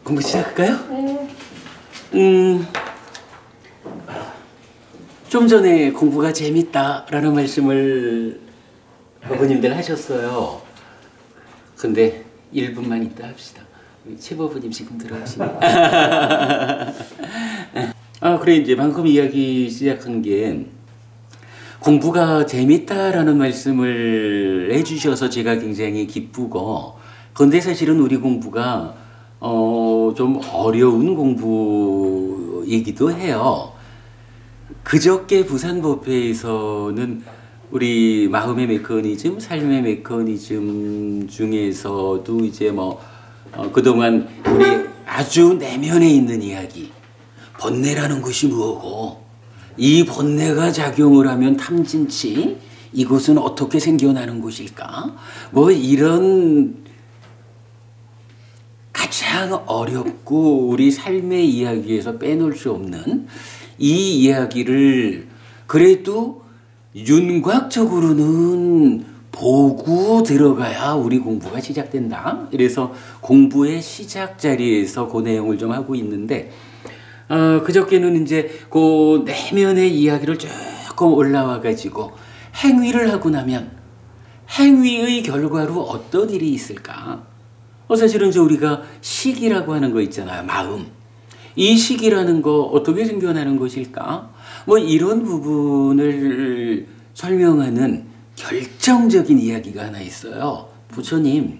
공부 시작할까요? 네. 좀 전에 공부가 재밌다라는 말씀을 어머님들 하셨어요. 근데 1분만 있다 합시다. 최 부부님 지금 들어오시네. 그래 이제 방금 이야기 시작한 게 공부가 재밌다라는 말씀을 해주셔서 제가 굉장히 기쁘고, 근데 사실은 우리 공부가 좀 어려운 공부이기도 해요. 그저께 부산법회에서는 우리 마음의 메커니즘, 삶의 메커니즘 중에서도 이제 그동안 우리 아주 내면에 있는 이야기, 번뇌라는 것이 뭐고, 이 번뇌가 작용을 하면 탐진치, 이것은 어떻게 생겨나는 것일까? 이런 가장 어렵고 우리 삶의 이야기에서 빼놓을 수 없는 이 이야기를 그래도 윤곽적으로는 보고 들어가야 우리 공부가 시작된다. 그래서 공부의 시작 자리에서 그 내용을 좀 하고 있는데, 그저께는 이제 그 내면의 이야기를 조금 올라와 가지고 행위를 하고 나면 행위의 결과로 어떤 일이 있을까? 사실은 우리가 식이라고 하는 거 있잖아요. 마음. 이 식이라는 거 어떻게 생겨나는 것일까? 이런 부분을 설명하는 결정적인 이야기가 하나 있어요. 부처님,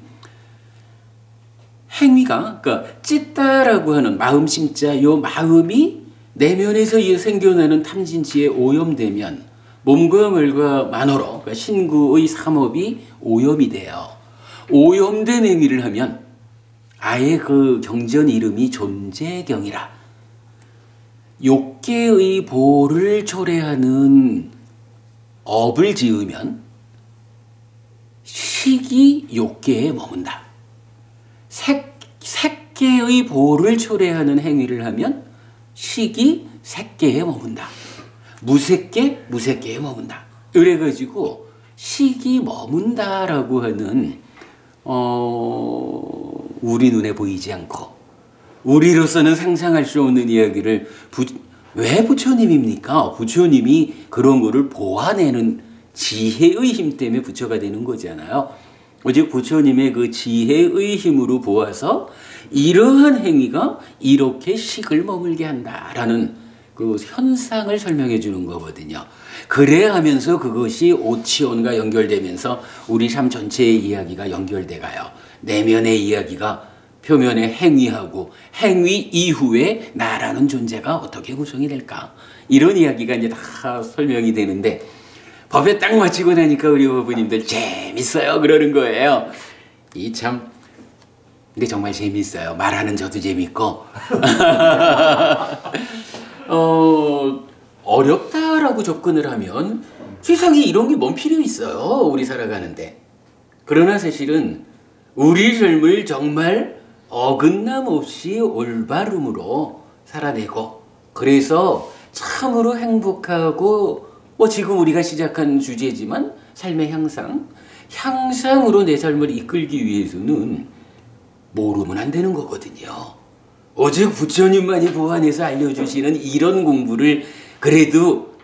행위가, 그러니까 찢다라고 하는 마음 심자, 요 마음이 내면에서 생겨나는 탐진치에 오염되면 몸과 말과 만어로, 그러니까 신구의 삼업이 오염이 돼요. 오염된 행위를 하면 아예 그 경전 이름이 존재경이라, 욕계의 보를 초래하는 업을 지으면 식이 욕계에 머문다. 색계의 보를 초래하는 행위를 하면 식이 색계에 머문다. 무색계, 무색계에 머문다. 그래가지고 식이 머문다라고 하는 우리 눈에 보이지 않고 우리로서는 상상할 수 없는 이야기를 왜 부처님입니까? 부처님이 그런 거를 보아내는 지혜의 힘 때문에 부처가 되는 거잖아요. 즉 부처님의 그 지혜의 힘으로 보아서 이러한 행위가 이렇게 식을 머물게 한다라는 그 현상을 설명해 주는 거거든요. 그래 하면서 그것이 오치온과 연결되면서 우리 삶 전체의 이야기가 연결돼 가요. 내면의 이야기가 표면에 행위하고 행위 이후에 나라는 존재가 어떻게 구성이 될까? 이런 이야기가 이제 다 설명이 되는데, 법에 딱 마치고 나니까 우리 부부님들 재밌어요 그러는 거예요. 근데 정말 재밌어요. 말하는 저도 재밌고 어렵다라고 접근을 하면 세상에 이런 게 뭔 필요 있어요, 우리 살아가는데. 그러나 사실은 우리 삶을 정말 어긋남 없이 올바름으로 살아내고, 그래서 참으로 행복하고, 지금 우리가 시작한 주제지만 삶의 향상으로 내 삶을 이끌기 위해서는 모르면 안 되는 거거든요. 오직 부처님만이 보완해서 알려주시는 이런 공부를 그래도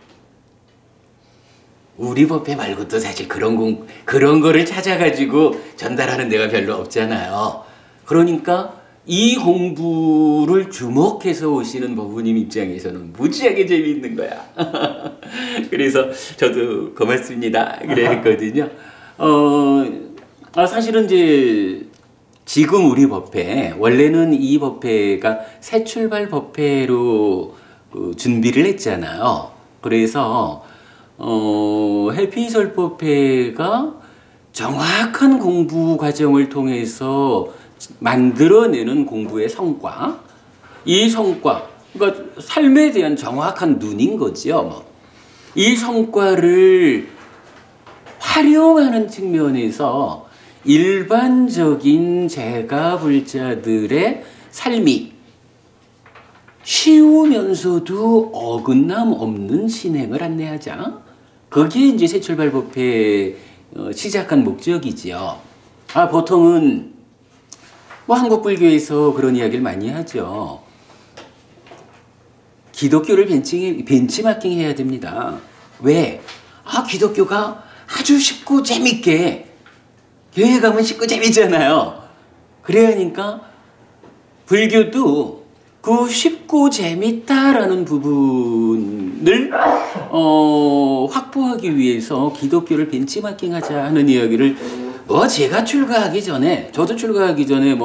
우리 법회 말고도 사실 그런 거를 찾아가지고 전달하는 데가 별로 없잖아요. 그러니까 이 공부를 주목해서 오시는 법부님 입장에서는 무지하게 재미있는 거야. 그래서 저도 고맙습니다 그래 했거든요. 사실은 이제 지금 우리 법회, 원래는 이 법회가 새 출발 법회로 준비를 했잖아요. 그래서 해피설 법회가 정확한 공부 과정을 통해서 만들어내는 공부의 성과, 이 성과, 그러니까 삶에 대한 정확한 눈인 거죠. 이 성과를 활용하는 측면에서 일반적인 재가불자들의 삶이 쉬우면서도 어긋남 없는 신행을 안내하자. 그게 이제 새출발법회 시작한 목적이지요. 보통은 뭐 한국 불교에서 그런 이야기를 많이 하죠. 기독교를 벤치마킹 해야 됩니다. 왜? 기독교가 아주 쉽고 재밌게, 교회 가면 쉽고 재밌잖아요. 그러니까 불교도 그 쉽고 재밌다라는 부분을 확보하기 위해서 기독교를 벤치마킹하자 하는 이야기를 제가 출가하기 전에, 저도 출가하기 전에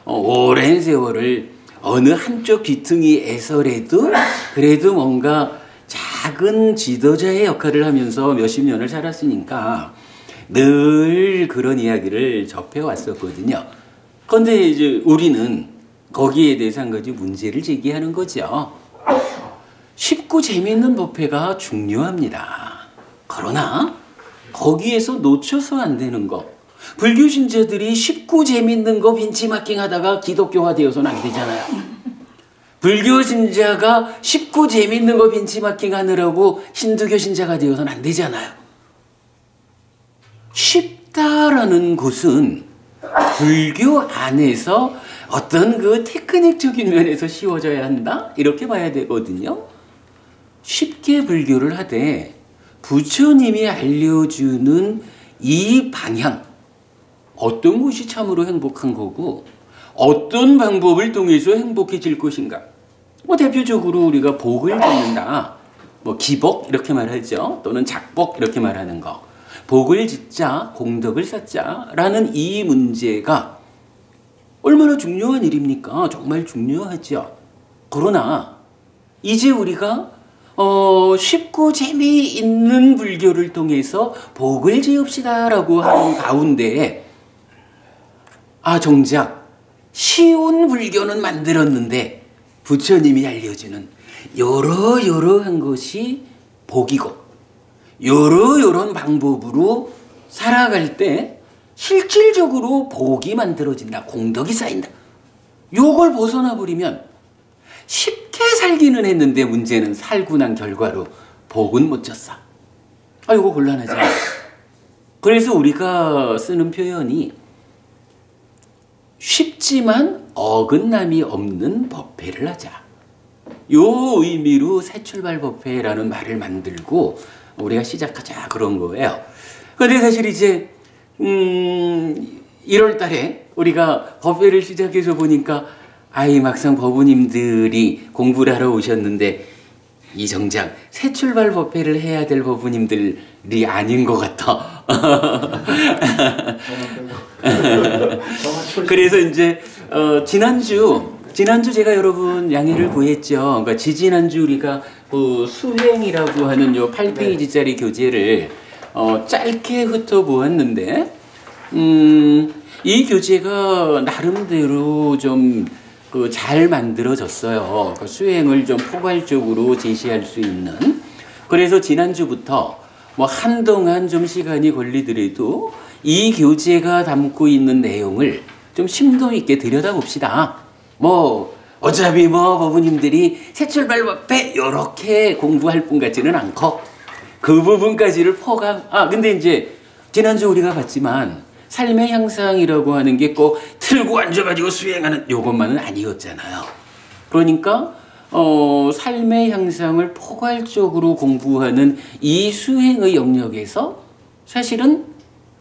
오랜 세월을 어느 한쪽 귀퉁이에서라도 그래도 뭔가 작은 지도자의 역할을 하면서 몇십 년을 살았으니까 늘 그런 이야기를 접해왔었거든요. 그런데 이제 우리는 거기에 대해서 한 가지 문제를 제기하는 거죠. 쉽고 재미있는 법회가 중요합니다. 그러나 거기에서 놓쳐서 안 되는 거. 불교 신자들이 쉽고 재미있는 거 벤치마킹 하다가 기독교화 되어서는 안 되잖아요. 불교 신자가 쉽고 재미있는 거 벤치마킹 하느라고 힌두교 신자가 되어서는 안 되잖아요. 쉽다라는 것은 불교 안에서 어떤 그 테크닉적인 면에서 쉬워져야 한다? 이렇게 봐야 되거든요. 쉽게 불교를 하되 부처님이 알려주는 이 방향, 어떤 것이 참으로 행복한 거고 어떤 방법을 통해서 행복해질 것인가. 대표적으로 우리가 복을 짓는다. 기복 이렇게 말하죠. 또는 작복 이렇게 말하는 거. 복을 짓자, 공덕을 쌓자 라는 이 문제가 얼마나 중요한 일입니까? 정말 중요하죠. 그러나 이제 우리가 쉽고 재미있는 불교를 통해서 복을 지읍시다라고 하는 가운데 정작 쉬운 불교는 만들었는데 부처님이 알려주는 여러한 것이 복이고 여러한 방법으로 살아갈 때 실질적으로 복이 만들어진다. 공덕이 쌓인다. 요걸 벗어나 버리면 쉽게 살기는 했는데 문제는 살고 난 결과로 복은 못 졌어. 이거 곤란하잖아. 그래서 우리가 쓰는 표현이 쉽지만 어긋남이 없는 법회를 하자. 요 의미로 새 출발 법회라는 말을 만들고 우리가 시작하자 그런 거예요. 그런데 사실 이제 1월 달에 우리가 법회를 시작해서 보니까 막상 법우님들이 공부를 하러 오셨는데 이 정작 새 출발 법회를 해야 될 법우님들이 아닌 것 같아. 그래서 이제 지난주 제가 여러분 양해를 구했죠. 그러니까 지지난주 우리가 수행이라고 하는 요 8페이지짜리 교재를 짧게 훑어보았는데 이 교재가 나름대로 좀 잘 만들어졌어요. 수행을 좀 포괄적으로 제시할 수 있는. 그래서 지난주부터 한동안 좀 시간이 걸리더라도 이 교재가 담고 있는 내용을 좀 심도 있게 들여다봅시다. 어차피 법우님들이 새 출발 법회 이렇게 공부할 분 같지는 않고 그 부분까지를 근데 이제 지난주 우리가 봤지만 삶의 향상이라고 하는 게 꼭 틀고 앉아가지고 수행하는 요것만은 아니었잖아요. 그러니까 삶의 향상을 포괄적으로 공부하는 이 수행의 영역에서 사실은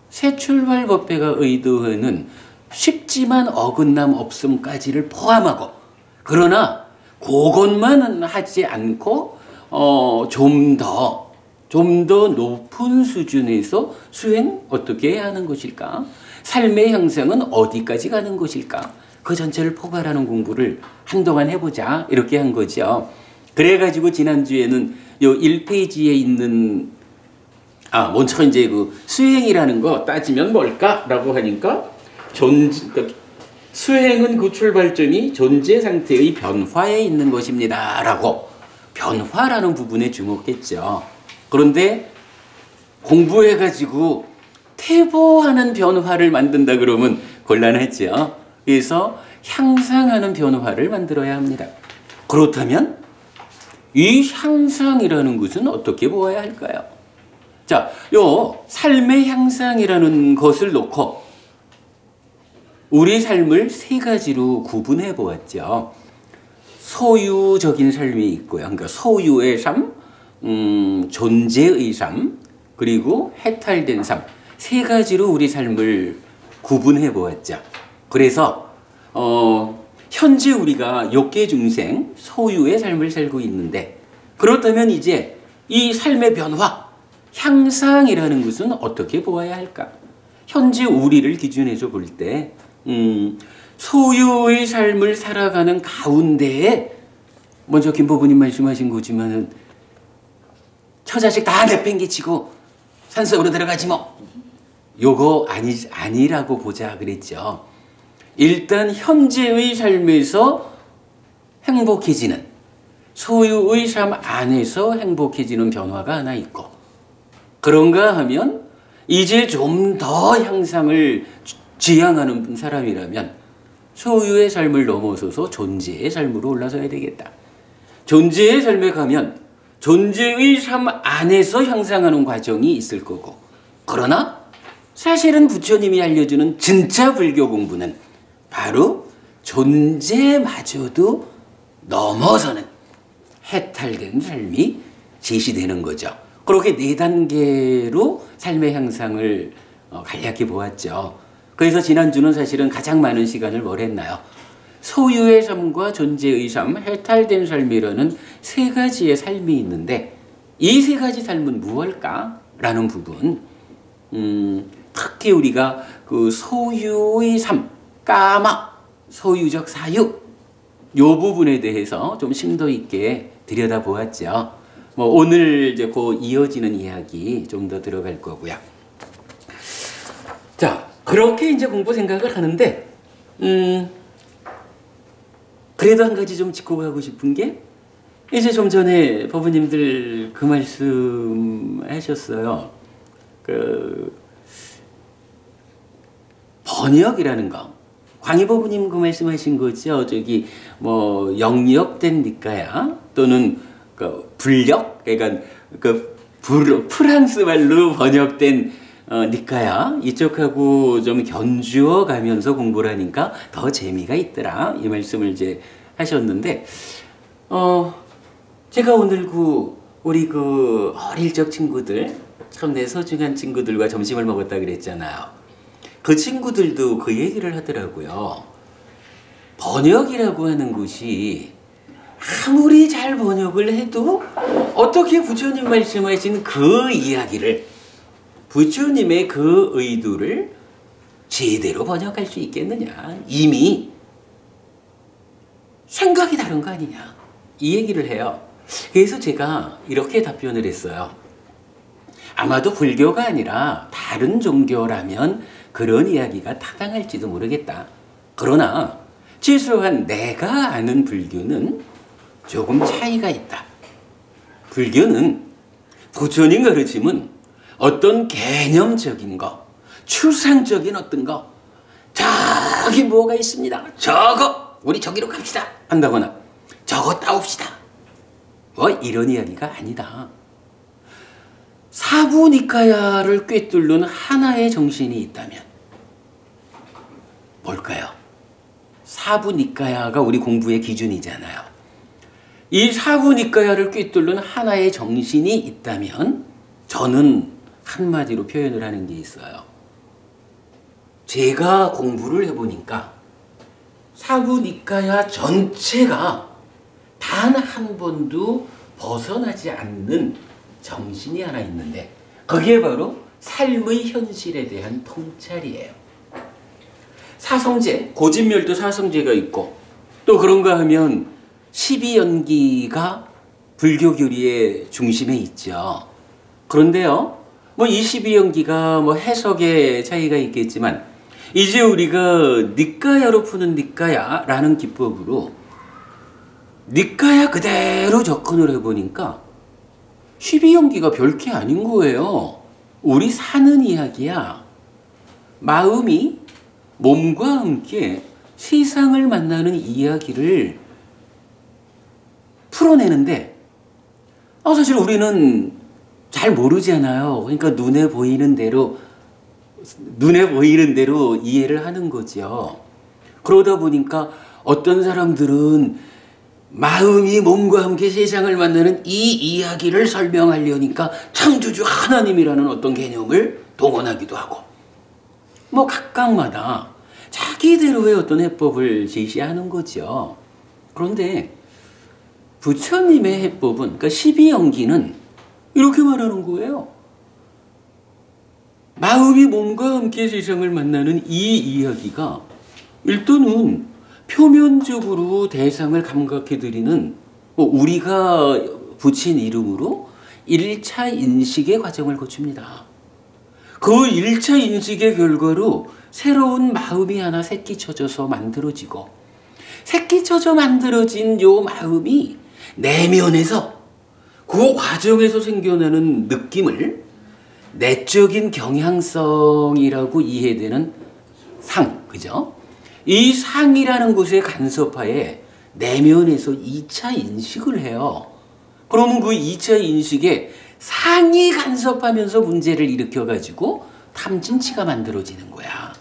새 출발 법회가 의도하는 쉽지만 어긋남 없음까지를 포함하고, 그러나 그것만은 하지 않고 좀 더 높은 수준에서 수행 어떻게 해야 하는 것일까? 삶의 향상은 어디까지 가는 것일까? 그 전체를 포괄하는 공부를 한동안 해보자 이렇게 한 거죠. 그래가지고 지난주에는 요 1페이지에 있는 먼저 이제 그 수행이라는 거 따지면 뭘까라고 하니까 수행은 그 출발점이 존재 상태의 변화에 있는 것입니다. 라고 변화라는 부분에 주목했죠. 그런데 공부해가지고 퇴보하는 변화를 만든다 그러면 곤란하죠. 그래서 향상하는 변화를 만들어야 합니다. 그렇다면 이 향상이라는 것은 어떻게 보아야 할까요? 자, 요 삶의 향상이라는 것을 놓고 우리 삶을 세 가지로 구분해 보았죠. 소유적인 삶이 있고요. 그러니까 소유의 삶, 존재의 삶, 그리고 해탈된 삶. 세 가지로 우리 삶을 구분해 보았죠. 그래서 현재 우리가 욕계 중생 소유의 삶을 살고 있는데, 그렇다면 이제 이 삶의 변화, 향상이라는 것은 어떻게 보아야 할까? 현재 우리를 기준해서 볼 때 소유의 삶을 살아가는 가운데에, 먼저 김법부님 말씀하신 거지만은 처자식 다 내팽개치고 산속으로 들어가지 뭐, 요거 아니라고 보자 그랬죠. 일단 현재의 삶에서 행복해지는, 소유의 삶 안에서 행복해지는 변화가 하나 있고, 그런가 하면 이제 좀 더 향상을 지향하는 사람이라면 소유의 삶을 넘어서서 존재의 삶으로 올라서야 되겠다. 존재의 삶에 가면 존재의 삶 안에서 향상하는 과정이 있을 거고, 그러나 사실은 부처님이 알려주는 진짜 불교 공부는 바로 존재마저도 넘어서는 해탈된 삶이 제시되는 거죠. 그렇게 4단계로 삶의 향상을 간략히 보았죠. 그래서 지난주는 사실은 가장 많은 시간을 뭘 했나요? 소유의 삶과 존재의 삶, 해탈된 삶이라는 세 가지의 삶이 있는데, 이 세 가지 삶은 무엇일까? 라는 부분, 특히 우리가 그 소유의 삶, 까마, 소유적 사유, 요 부분에 대해서 좀 심도 있게 들여다보았죠. 뭐 오늘 이제 그 이어지는 이야기 좀 더 들어갈 거고요. 자, 그렇게 이제 공부 생각을 하는데, 그래도 한 가지 좀 짚고 가고 싶은 게, 이제 좀 전에 법부님들 그 말씀 하셨어요. 그 번역이라는 거. 광희법부님 그 말씀하신 거죠. 저기 뭐 영역된 니까야 또는 그 불력, 그러니까 그 프랑스 말로 번역된 니까야, 이쪽하고 좀 견주어 가면서 공부를 하니까 더 재미가 있더라, 이 말씀을 이제 하셨는데, 제가 오늘 우리 어릴 적 친구들, 참 내 소중한 친구들과 점심을 먹었다 그랬잖아요. 그 친구들도 그 얘기를 하더라고요. 번역이라고 하는 것이 아무리 잘 번역을 해도 어떻게 부처님 말씀하신 그 이야기를, 부처님의 그 의도를 제대로 번역할 수 있겠느냐. 이미 생각이 다른 거 아니냐. 이 얘기를 해요. 그래서 제가 이렇게 답변을 했어요. 아마도 불교가 아니라 다른 종교라면 그런 이야기가 타당할지도 모르겠다. 그러나 최소한 내가 아는 불교는 조금 차이가 있다. 불교는 부처님 가르침은 어떤 개념적인 거, 추상적인 어떤 거, 저기 뭐가 있습니다, 저거 우리 저기로 갑시다 한다거나 저거 따옵시다, 뭐 이런 이야기가 아니다. 사부니까야를 꿰뚫는 하나의 정신이 있다면 뭘까요? 사부니까야가 우리 공부의 기준이잖아요. 이 사부니까야를 꿰뚫는 하나의 정신이 있다면 저는 한마디로 표현을 하는 게 있어요. 제가 공부를 해보니까 사부니까야 전체가 단 한 번도 벗어나지 않는 정신이 하나 있는데, 그게 바로 삶의 현실에 대한 통찰이에요. 사성제, 고진멸도 사성제가 있고, 또 그런가 하면 12연기가 불교 교리의 중심에 있죠. 그런데요, 뭐 이 12연기가 뭐 해석의 차이가 있겠지만, 이제 우리가 니까야로 푸는 니까야라는 기법으로 니까야 그대로 접근을 해보니까 12연기가 별게 아닌 거예요. 우리 사는 이야기야. 마음이 몸과 함께 세상을 만나는 이야기를 풀어내는데, 사실 우리는 잘 모르잖아요. 그러니까 눈에 보이는 대로 이해를 하는 거죠. 그러다 보니까 어떤 사람들은 마음이 몸과 함께 세상을 만나는 이 이야기를 설명하려니까 창조주 하나님이라는 어떤 개념을 동원하기도 하고, 뭐 각각마다 자기대로의 어떤 해법을 제시하는 거죠. 그런데 부처님의 해법은, 그러니까 12연기는 이렇게 말하는 거예요. 마음이 몸과 함께 세상을 만나는 이 이야기가 일단은 표면적으로 대상을 감각해드리는, 우리가 붙인 이름으로 1차 인식의 과정을 거칩니다. 그 1차 인식의 결과로 새로운 마음이 하나 새끼쳐져서 만들어지고, 새끼쳐져 만들어진 요 마음이 내면에서, 그 과정에서 생겨나는 느낌을 내적인 경향성이라고 이해되는 상, 그죠? 이 상이라는 곳의 간섭하에 내면에서 2차 인식을 해요. 그러면 그 2차 인식에 상이 간섭하면서 문제를 일으켜가지고 탐진치가 만들어지는 거야.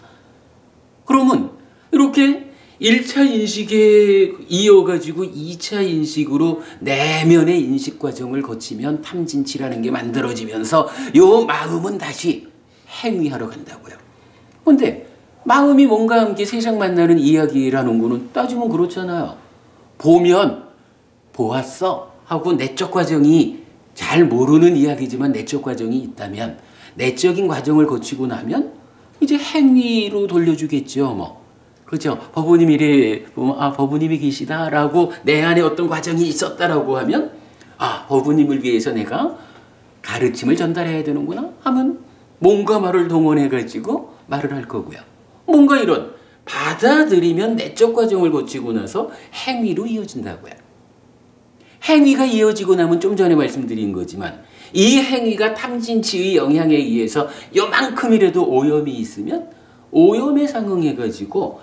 그러면 이렇게 1차 인식에 이어가지고 2차 인식으로 내면의 인식 과정을 거치면 탐진치라는 게 만들어지면서 요 마음은 다시 행위하러 간다고요. 근데 마음이 몸과 함께 세상 만나는 이야기라는 거는 따지면 그렇잖아요. 보면 보았어 하고 내적 과정이, 잘 모르는 이야기지만 내적 과정이 있다면, 내적인 과정을 거치고 나면 이제 행위로 돌려주겠죠. 뭐 그렇죠. 법부님 이래 보면 법부님이 계시다라고 내 안에 어떤 과정이 있었다라고 하면, 법부님을 위해서 내가 가르침을 전달해야 되는구나 하면 몸과 말을 동원해 가지고 말을 할 거고요. 뭔가 이런 받아들이면 내적 과정을 거치고 나서 행위로 이어진다고요. 행위가 이어지고 나면 좀 전에 말씀드린 거지만 이 행위가 탐진치의 영향에 의해서 요만큼이라도 오염이 있으면 오염에 상응해가지고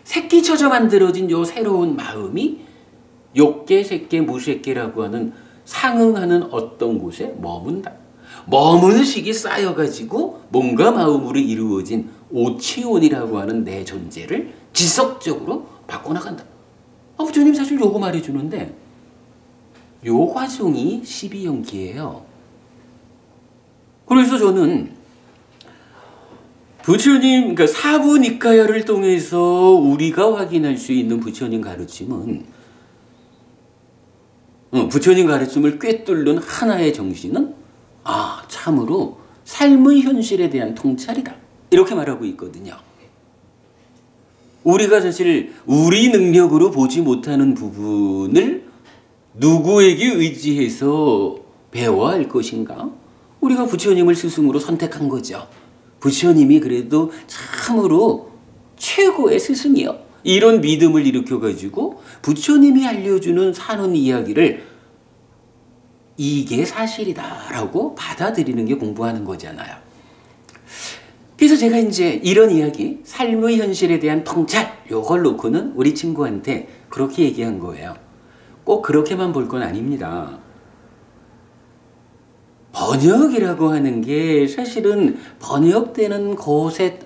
새끼쳐져 만들어진 요 새로운 마음이 욕계, 색계, 무색계라고 하는 상응하는 어떤 곳에 머문다. 머문 식이 쌓여가지고 몸과 마음으로 이루어진 오치온이라고 하는 내 존재를 지속적으로 바꿔나간다. 부처님 사실 요거 말해주는데 요 과정이 12연기예요. 그래서 저는 부처님, 그러니까 사부니까야를 통해서 우리가 확인할 수 있는 부처님 가르침은, 부처님 가르침을 꿰뚫는 하나의 정신은 참으로 삶의 현실에 대한 통찰이다. 이렇게 말하고 있거든요. 우리가 사실 우리 능력으로 보지 못하는 부분을 누구에게 의지해서 배워야 할 것인가? 우리가 부처님을 스승으로 선택한 거죠. 부처님이 그래도 참으로 최고의 스승이요. 이런 믿음을 일으켜가지고 부처님이 알려주는 사는 이야기를 이게 사실이다라고 받아들이는 게 공부하는 거잖아요. 그래서 제가 이제 이런 이야기, 삶의 현실에 대한 통찰, 요걸 놓고는 우리 친구한테 그렇게 얘기한 거예요. 꼭 그렇게만 볼 건 아닙니다. 번역이라고 하는 게 사실은 번역되는 곳에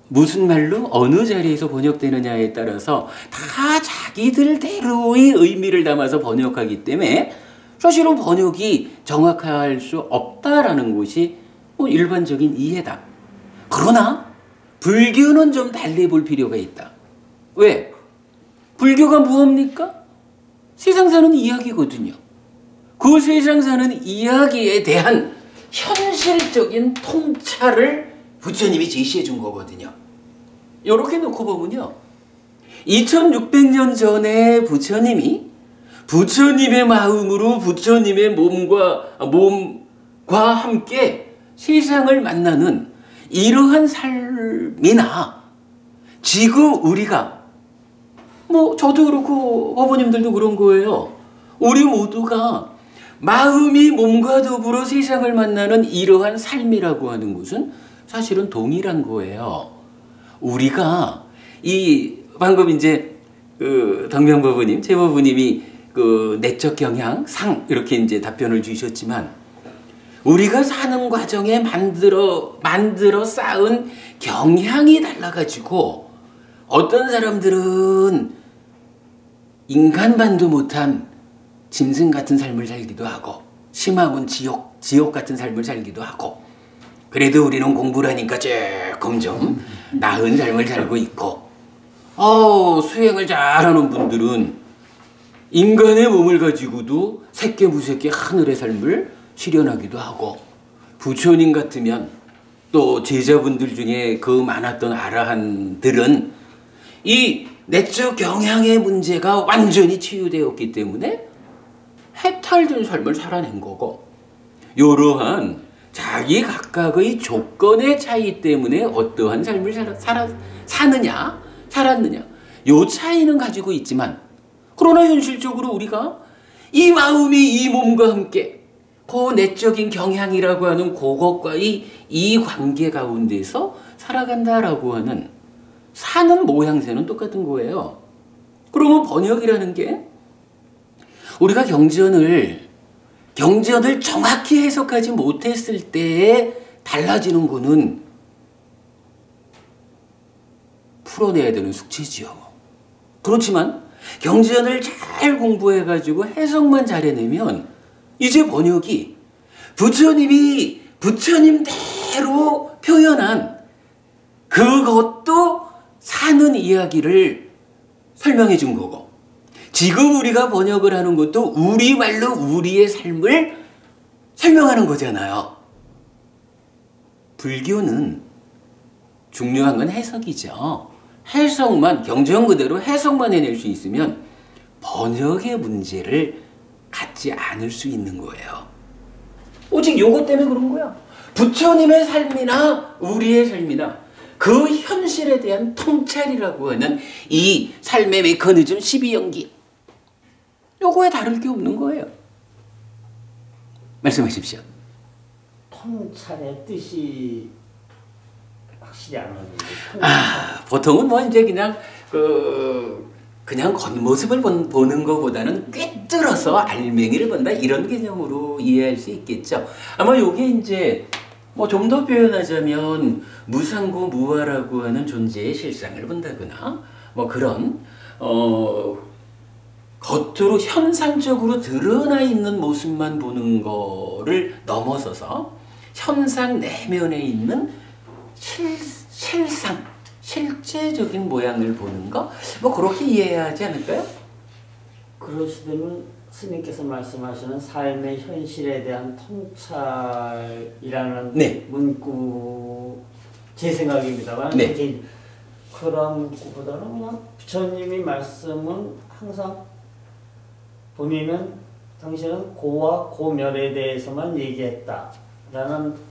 무슨 말로 어느 자리에서 번역되느냐에 따라서 다 자기들대로의 의미를 담아서 번역하기 때문에 사실은 번역이 정확할 수 없다라는 것이 일반적인 이해다. 그러나 불교는 좀 달리 볼 필요가 있다. 왜? 불교가 무엇입니까? 세상 사는 이야기거든요. 그 세상 사는 이야기에 대한 현실적인 통찰을 부처님이 제시해 준 거거든요. 이렇게 놓고 보면요. 2600년 전에 부처님이 부처님의 마음으로 부처님의 몸과 함께 세상을 만나는 이러한 삶이나 지금 우리가 저도 그렇고 어머님들도 그런 거예요. 우리 모두가 마음이 몸과 더불어 세상을 만나는 이러한 삶이라고 하는 것은 사실은 동일한 거예요. 우리가 방금 이제 덕명법부님, 최법부님이 내적 경향, 상 이렇게 이제 답변을 주셨지만 우리가 사는 과정에 만들어 쌓은 경향이 달라가지고 어떤 사람들은 인간반도 못한 짐승 같은 삶을 살기도 하고 심하면 지옥 같은 삶을 살기도 하고 그래도 우리는 공부를 하니까 조금 좀 나은 삶을 살고 있고 수행을 잘하는 분들은 인간의 몸을 가지고도 새끼무새끼 하늘의 삶을 실현하기도 하고 부처님 같으면 또 제자분들 중에 그 많았던 아라한들은 이 내적 경향의 문제가 완전히 치유되었기 때문에 해탈된 삶을 살아낸 거고 이러한 자기 각각의 조건의 차이 때문에 어떠한 삶을 살았느냐 요 차이는 가지고 있지만 그러나 현실적으로 우리가 이 마음이 이 몸과 함께 그 내적인 경향이라고 하는 그것과의 이 관계 가운데서 살아간다라고 하는 사는 모양새는 똑같은 거예요. 그러면 번역이라는 게 우리가 경전을 정확히 해석하지 못했을 때에 달라지는 거는 풀어내야 되는 숙제지요. 그렇지만 경전을 잘 공부해가지고 해석만 잘해내면 이제 번역이 부처님이 부처님대로 표현한 그것도 사는 이야기를 설명해 준 거고 지금 우리가 번역을 하는 것도 우리말로 우리의 삶을 설명하는 거잖아요. 불교는 중요한 건 해석이죠. 해석만 경전 그대로 해석만 해낼 수 있으면 번역의 문제를 갖지 않을 수 있는 거예요. 오직 요것 때문에 그런 거야. 부처님의 삶이나 우리의 삶이나 그 현실에 대한 통찰이라고 하는 이 삶의 메커니즘 12연기 요거에 다를 게 없는 거예요. 말씀하십시오. 통찰의 뜻이 확실히 안 오는데. 보통은 뭐 이제 그냥 겉모습을 보는 것보다는 꿰뚫어서 알맹이를 본다 이런 개념으로 이해할 수 있겠죠. 아마 요게 이제 뭐 좀 더 표현하자면 무상고 무아라고 하는 존재의 실상을 본다거나 뭐 그런 겉으로 현상적으로 드러나 있는 모습만 보는 거를 넘어서서 현상 내면에 있는 실상, 실제적인 모양을 보는 거, 뭐 그렇게 이해해야 하지 않을까요? 그러시다면 스님께서 말씀하시는 삶의 현실에 대한 통찰이라는 네. 문구 제 생각입니다만 네. 그런 문구보다는 그냥 부처님이 말씀은 항상 본인은 당신은 고와 고멸에 대해서만 얘기했다라는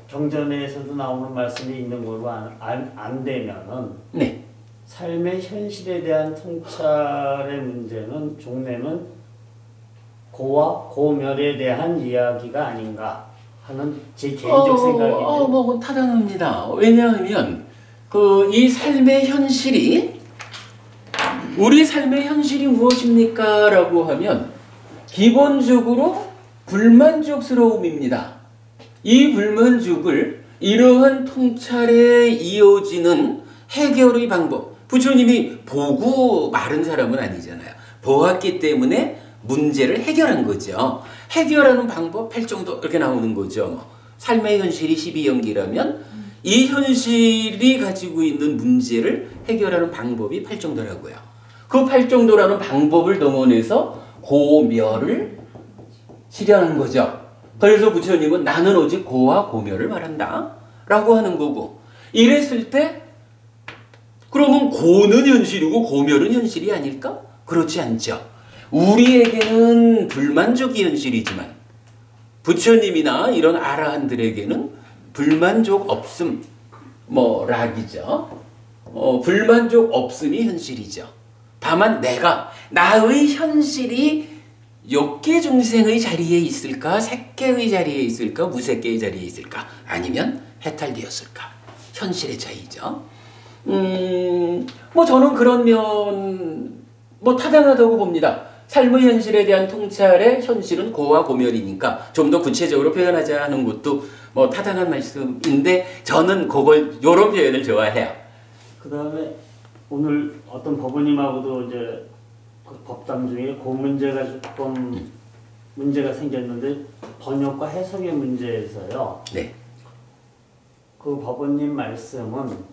경전에서도 나오는 말씀이 있는 걸로 안 되면은 네. 삶의 현실에 대한 통찰의 문제는 종래는 고와 고멸에 대한 이야기가 아닌가 하는 제 개인적 생각인데. 뭐 타당합니다. 왜냐하면 이 삶의 현실이 우리 삶의 현실이 무엇입니까? 라고 하면 기본적으로 불만족스러움입니다. 이 불만족을 이러한 통찰에 이어지는 해결의 방법. 부처님이 보고 마른 사람은 아니잖아요. 보았기 때문에 문제를 해결한 거죠. 해결하는 방법 8정도 이렇게 나오는 거죠. 삶의 현실이 12연기라면 이 현실이 가지고 있는 문제를 해결하는 방법이 8정도라고요. 그 8정도라는 방법을 동원해서 고멸을 실현한 거죠. 그래서 부처님은 나는 오직 고와 고멸을 말한다 라고 하는 거고 이랬을 때 그러면 고는 현실이고 고멸은 현실이 아닐까? 그렇지 않죠. 우리에게는 불만족이 현실이지만 부처님이나 이런 아라한들에게는 불만족 없음, 뭐 락이죠. 불만족 없음이 현실이죠. 다만 나의 현실이 욕계 중생의 자리에 있을까? 색계의 자리에 있을까? 무색계의 자리에 있을까? 아니면 해탈되었을까? 현실의 차이죠. 뭐 저는 그런 면 뭐 타당하다고 봅니다. 삶의 현실에 대한 통찰의 현실은 고와 고멸이니까 좀 더 구체적으로 표현하자 하는 것도 뭐 타당한 말씀인데 저는 요런 표현을 좋아해요. 그 다음에 오늘 어떤 법원님하고도 이제 그 법담 중에 그 문제가 조금 문제가 생겼는데 번역과 해석의 문제에서요. 네. 그 법원님 말씀은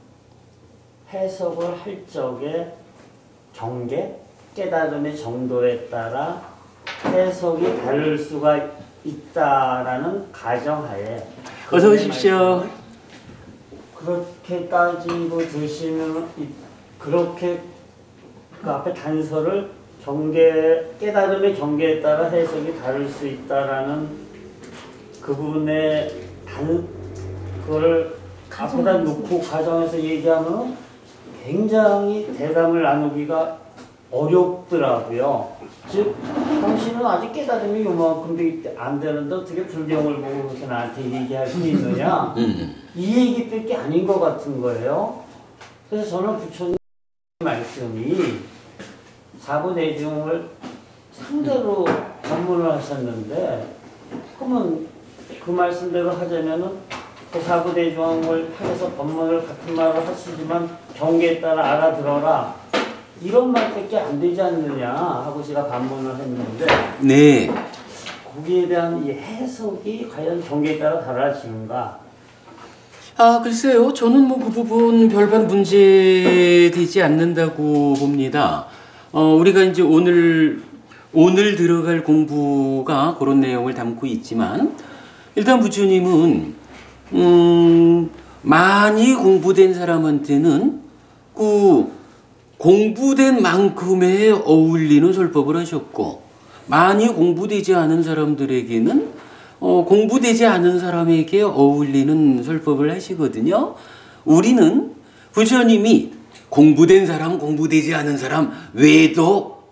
해석을 할 적에 경계, 깨달음의 정도에 따라 해석이 다를 수가 있다라는 가정하에 어서 오십시오. 그렇게 따지고 드시면 그렇게 그 앞에 단서를 깨달음의 경계에 따라 해석이 다를 수 있다라는 그 부분에 그거를 앞에다 놓고 가정해서 얘기하면 굉장히 대담을 나누기가 어렵더라고요. 즉, 당신은 아직 깨달음이 요만큼도 안 되는데 어떻게 불경을 보고 그렇게 나한테 얘기할 수 있느냐? 이 얘기밖에 아닌 것 같은 거예요. 그래서 저는 부처님 말씀이 사부대중을 상대로 법문을 하셨는데, 그러면 그 말씀대로 하자면은 그 사부대중을 향해서 법문을 같은 말을 하시지만 경계에 따라 알아들어라. 이런 말밖에 안 되지 않느냐 하고 제가 반문을 했는데, 네. 거기에 대한 이 해석이 과연 경계에 따라 달라지는가? 아, 글쎄요. 저는 뭐 그 부분 별반 문제 되지 않는다고 봅니다. 우리가 이제 오늘 들어갈 공부가 그런 내용을 담고 있지만, 일단 부처님은, 많이 공부된 사람한테는 공부된 만큼에 어울리는 설법을 하셨고, 많이 공부되지 않은 사람들에게는 공부되지 않은 사람에게 어울리는 설법을 하시거든요. 우리는 부처님이 공부된 사람, 공부되지 않은 사람 외에도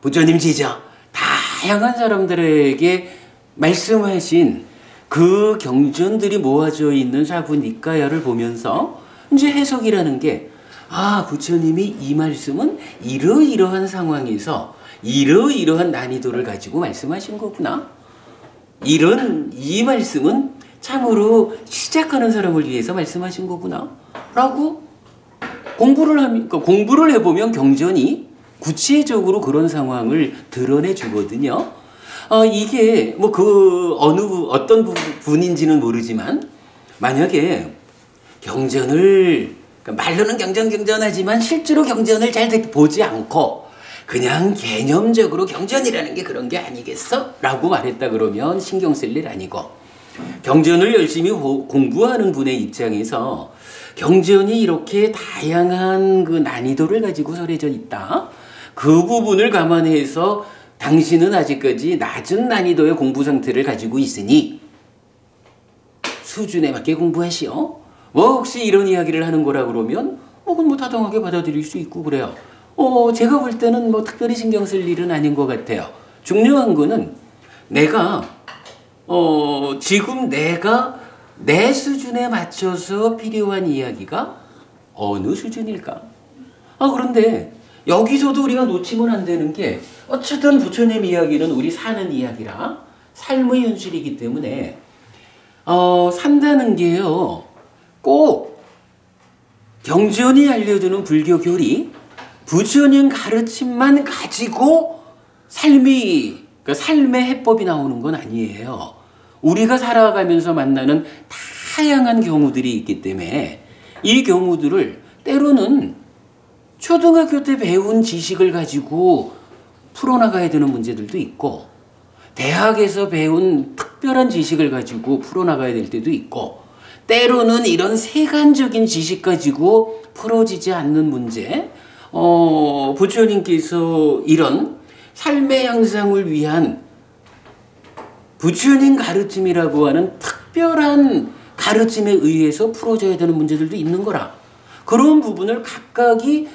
부처님 제자 다양한 사람들에게 말씀하신 그 경전들이 모아져 있는 사부니까야를 보면서 이제 해석이라는 게, 아, 부처님이 이 말씀은 이러이러한 상황에서 이러이러한 난이도를 가지고 말씀하신 거구나. 이 말씀은 참으로 시작하는 사람을 위해서 말씀하신 거구나. 라고 공부를 해보면 경전이 구체적으로 그런 상황을 드러내 주거든요. 이게 뭐 어떤 분인지는 모르지만, 만약에 경전을, 말로는 경전하지만 실제로 경전을 잘 보지 않고 그냥 개념적으로 경전이라는 게 그런 게 아니겠어? 라고 말했다 그러면 신경 쓸 일 아니고, 경전을 열심히 공부하는 분의 입장에서 경전이 이렇게 다양한 그 난이도를 가지고 설해져 있다. 그 부분을 감안해서 당신은 아직까지 낮은 난이도의 공부 상태를 가지고 있으니 수준에 맞게 공부하시오. 뭐 혹시 이런 이야기를 하는 거라 그러면 그건 뭐 타당하게 받아들일 수 있고 그래요. 제가 볼 때는 뭐 특별히 신경 쓸 일은 아닌 것 같아요. 중요한 거는 지금 내가 내 수준에 맞춰서 필요한 이야기가 어느 수준일까? 그런데 여기서도 우리가 놓치면 안 되는 게, 어쨌든 부처님 이야기는 우리 사는 이야기라 삶의 현실이기 때문에 산다는 게요, 꼭 경전이 알려주는 불교 교리, 부처님 가르침만 가지고 삶의 해법이 나오는 건 아니에요. 우리가 살아가면서 만나는 다양한 경우들이 있기 때문에 이 경우들을 때로는 초등학교 때 배운 지식을 가지고 풀어나가야 되는 문제들도 있고, 대학에서 배운 특별한 지식을 가지고 풀어나가야 될 때도 있고, 때로는 이런 세간적인 지식 가지고 풀어지지 않는 문제, 부처님께서 이런 삶의 향상을 위한 부처님 가르침이라고 하는 특별한 가르침에 의해서 풀어져야 되는 문제들도 있는 거라. 그런 부분을 각각이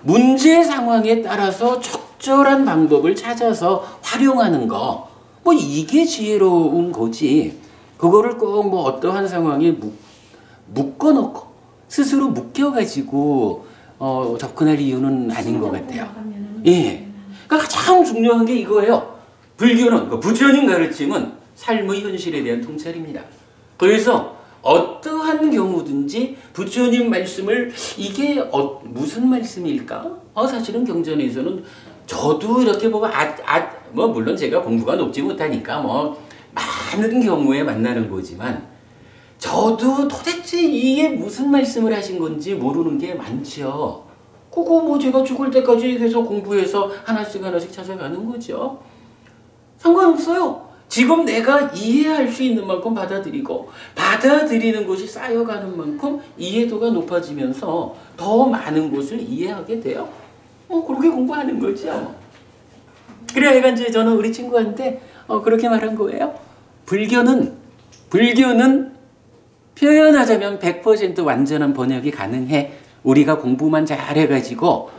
문제 상황에 따라서 적절한 방법을 찾아서 활용하는 거, 뭐 이게 지혜로운 거지. 그거를 꼭 뭐 어떠한 상황에 묶어놓고 스스로 묶여가지고 접근할 이유는 아닌 것 같아요. 예. 그러니까 가장 중요한 게 이거예요. 불교는, 부처님 가르침은 삶의 현실에 대한 통찰입니다. 그래서 어떠한 경우든지 부처님 말씀을 이게 무슨 말씀일까? 사실은 경전에서는 저도 이렇게 보고 뭐 물론 제가 공부가 높지 못하니까 뭐 많은 경우에 만나는 거지만 저도 도대체 이게 무슨 말씀을 하신 건지 모르는 게 많죠. 그거 뭐 제가 죽을 때까지 계속 공부해서 하나씩 찾아가는 거죠. 상관없어요. 지금 내가 이해할 수 있는 만큼 받아들이고 받아들이는 것이 쌓여가는 만큼 이해도가 높아지면서 더 많은 것을 이해하게 돼요. 그렇게 공부하는 거죠. 그래야 이제 저는 우리 친구한테 그렇게 말한 거예요. 불교는 표현하자면 100% 완전한 번역이 가능해. 우리가 공부만 잘해가지고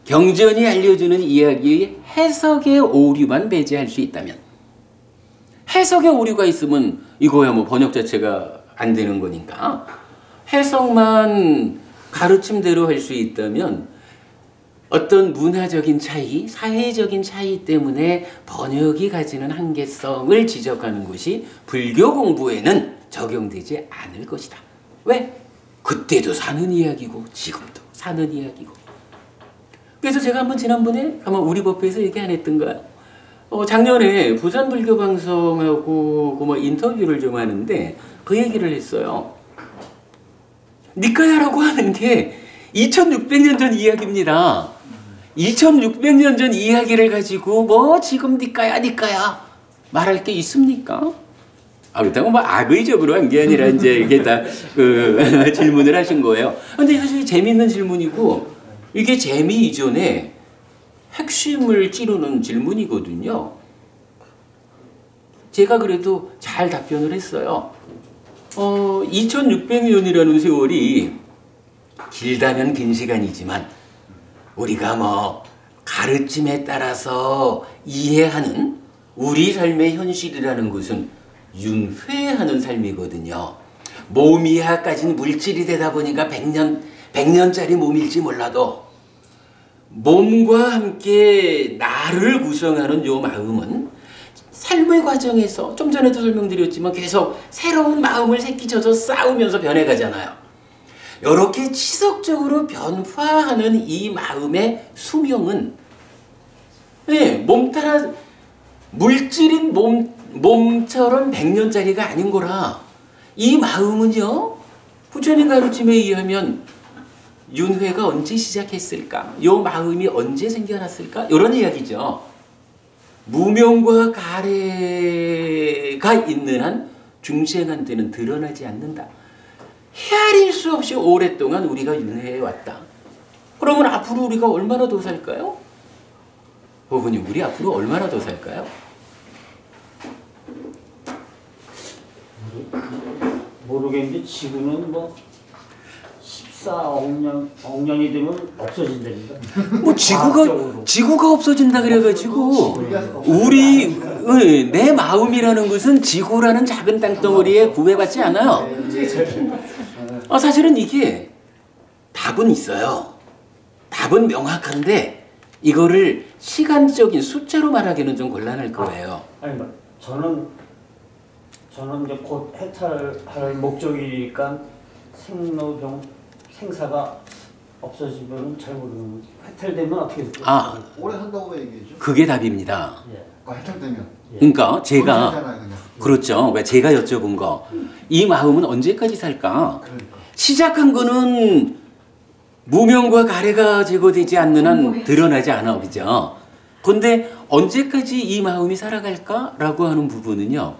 경전이 알려주는 이야기의 해석의 오류만 배제할 수 있다면, 해석의 오류가 있으면 이거야 뭐 번역 자체가 안 되는 거니까 해석만 가르침대로 할 수 있다면 어떤 문화적인 차이, 사회적인 차이 때문에 번역이 가지는 한계성을 지적하는 것이 불교 공부에는 적용되지 않을 것이다. 왜? 그때도 사는 이야기고 지금도 사는 이야기고. 그래서 제가 한번 지난번에 아마 우리 법회에서 얘기 안 했던가요? 작년에 부산 불교 방송하고 뭐 인터뷰를 좀 하는데 그 얘기를 했어요. 니까야라고 하는 게 2600년 전 이야기입니다. 2600년 전 이야기를 가지고 뭐 지금 니까야 말할 게 있습니까? 그렇다고 뭐 악의적으로 한 게 아니라 이제 이게 다 질문을 하신 거예요. 근데 사실 재미있는 질문이고 이게 재미 이전에 핵심을 찌르는 질문이거든요. 제가 그래도 잘 답변을 했어요. 2600년이라는 세월이 길다면 긴 시간이지만 우리가 뭐 가르침에 따라서 이해하는 우리 삶의 현실이라는 것은 윤회하는 삶이거든요. 몸이야까지는 물질이 되다 보니까 100년짜리 몸일지 몰라도 몸과 함께 나를 구성하는 요 마음은 삶의 과정에서 좀 전에도 설명드렸지만 계속 새로운 마음을 새끼쳐서 싸우면서 변해가잖아요. 이렇게 지속적으로 변화하는 이 마음의 수명은 몸 따라 물질인 몸처럼 100년짜리가 아닌 거라. 이 마음은요, 부처님 가르침에 의하면 윤회가 언제 시작했을까? 요 마음이 언제 생겨났을까? 이런 이야기죠. 무명과 가래가 있는 한 중생한테는 드러나지 않는다. 헤아릴 수 없이 오랫동안 우리가 윤회해 왔다. 그러면 앞으로 우리가 얼마나 더 살까요? 부모님, 우리 앞으로 얼마나 더 살까요? 모르겠는데 지구는 뭐 14억 년이 되면 없어진답니다. 뭐 지구가 없어진다 그래가지고 내 마음이라는 것은 지구라는 작은 땅덩어리에 구애받지 않아요. 사실은 이게 답은 있어요. 답은 명확한데 이거를 시간적인 숫자로 말하기는 좀 곤란할 거예요. 아니, 저는 이제 곧 해탈할 목적이니까 생사가 없어지면 잘 모르는. 해탈되면 어떻게 될까요? 오래 산다고 얘기했죠. 그게 답입니다. 해탈되면. 그러니까 제가 그렇죠. 그러니까 제가 여쭤본 거, 이 마음은 언제까지 살까? 그러니까. 시작한 거는 무명과 가래가 제거되지 않는 한 드러나지 않아, 그죠? 근데 언제까지 이 마음이 살아갈까라고 하는 부분은요,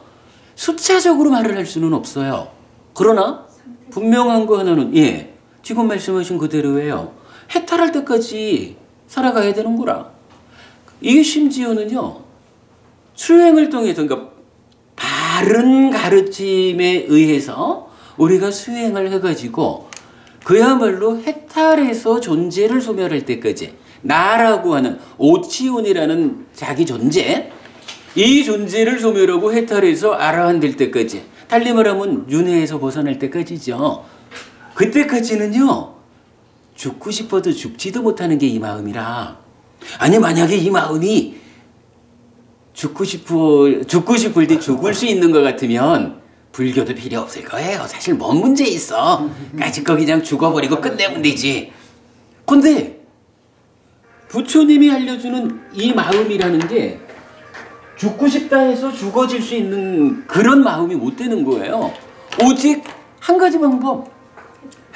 숫자적으로 말을 할 수는 없어요. 그러나 분명한 거 하나는 지금 말씀하신 그대로예요. 해탈할 때까지 살아가야 되는 거라. 이게 심지어는요, 수행을 통해서, 그러니까 바른 가르침에 의해서 우리가 수행을 해가지고 그야말로 해탈해서 존재를 소멸할 때까지 나라고 하는 오치온이라는 자기 존재, 이 존재를 소멸하고 해탈해서 아라한 될 때까지, 달리 말하면 윤회에서 벗어날 때까지죠. 그때까지는요, 죽고 싶어도 죽지도 못하는 게 이 마음이라. 아니, 만약에 이 마음이 죽고 싶을 때 죽을 수 있는 것 같으면 불교도 필요 없을 거예요. 사실 뭔 문제 있어. 까짓거 그냥 죽어버리고 끝내면 되지. 근데 부처님이 알려주는 이 마음이라는 게 죽고 싶다 해서 죽어질 수 있는 그런 마음이 못 되는 거예요. 오직 한 가지 방법.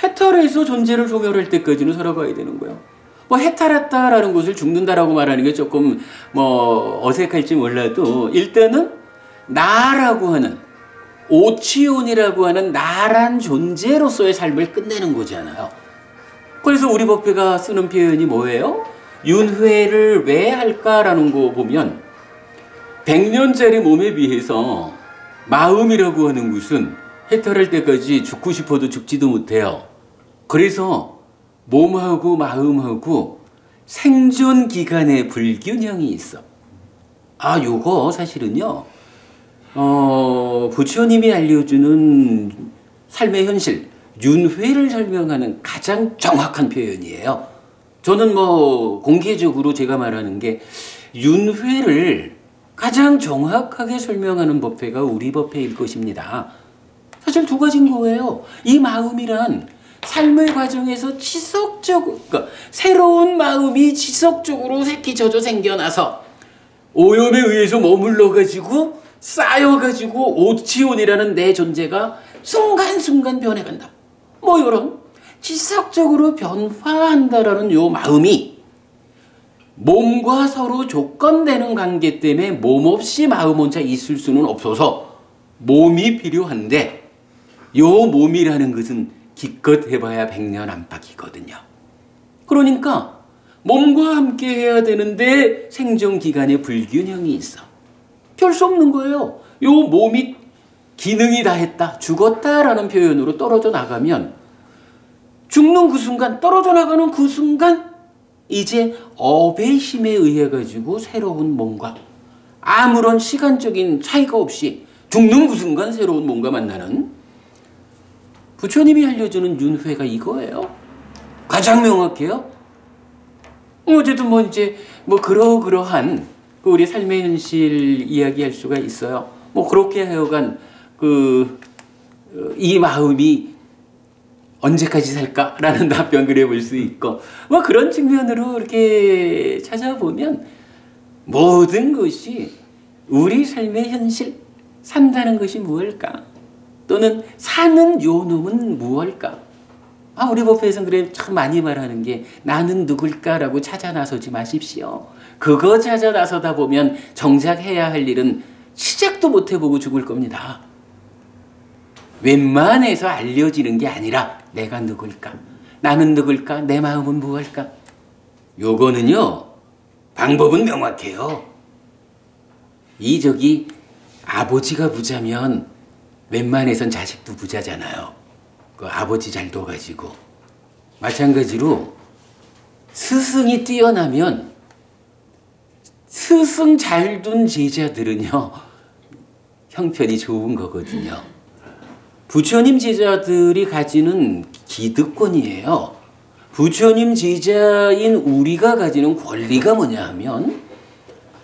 해탈해서 존재를 소멸할 때까지는 살아가야 되는 거예요. 뭐 해탈했다라는 것을 죽는다라고 말하는 게 조금 뭐 어색할지 몰라도 일단은 나라고 하는 오치온이라고 하는 나란 존재로서의 삶을 끝내는 거잖아요. 그래서 우리 법회가 쓰는 표현이 뭐예요? 윤회를 왜 할까라는 거 보면 100년짜리 몸에 비해서 마음이라고 하는 것은 해탈할 때까지 죽고 싶어도 죽지도 못해요. 그래서 몸하고 마음하고 생존 기간의 불균형이 있어. 요거 사실은요. 부처님이 알려주는 삶의 현실, 윤회를 설명하는 가장 정확한 표현이에요. 저는 뭐 공개적으로 제가 말하는 게 윤회를 가장 정확하게 설명하는 법회가 우리 법회일 것입니다. 사실 두 가지인 거예요. 이 마음이란 삶의 과정에서 그러니까 새로운 마음이 지속적으로 새끼 젖어 생겨나서 오염에 의해서 머물러가지고 쌓여가지고 오치온이라는 내 존재가 순간순간 변해간다. 뭐 이런 지속적으로 변화한다라는 요 마음이 몸과 서로 조건되는 관계 때문에 몸 없이 마음 혼자 있을 수는 없어서 몸이 필요한데 요 몸이라는 것은 기껏 해봐야 100년 안팎이거든요. 그러니까 몸과 함께 해야 되는데 생존 기간에 불균형이 있어. 별 수 없는 거예요. 요 몸이 기능이 다 했다, 죽었다라는 표현으로 떨어져 나가면 죽는 그 순간, 떨어져 나가는 그 순간 이제 업의 힘에 의해 가지고 새로운 뭔가 아무런 시간적인 차이가 없이 죽는 그 순간 새로운 뭔가 만나는 부처님이 알려주는 윤회가 이거예요. 가장 명확해요. 어쨌든 뭐 이제 뭐 그러한 우리 삶의 현실 이야기할 수가 있어요. 뭐 그렇게 하여간 이 마음이 언제까지 살까라는 답변 그래 볼 수 있고 뭐 그런 측면으로 이렇게 찾아보면 모든 것이 우리 삶의 현실 산다는 것이 무엇일까? 또는 사는 요 놈은 무엇일까? 우리 법회에서는 그래 참 많이 말하는 게 나는 누굴까라고 찾아 나서지 마십시오. 그거 찾아 나서다 보면 정작 해야 할 일은 시작도 못 해보고 죽을 겁니다. 웬만해서 알려지는 게 아니라 내가 누굴까? 나는 누굴까? 내 마음은 무엇일까? 요거는요. 방법은 명확해요. 아버지가 부자면 웬만해선 자식도 부자잖아요. 그 아버지 잘 둬가지고. 마찬가지로 스승이 뛰어나면 스승 잘 둔 제자들은요. 형편이 좋은 거거든요. 부처님 제자들이 가지는 기득권이에요. 부처님 제자인 우리가 가지는 권리가 뭐냐 하면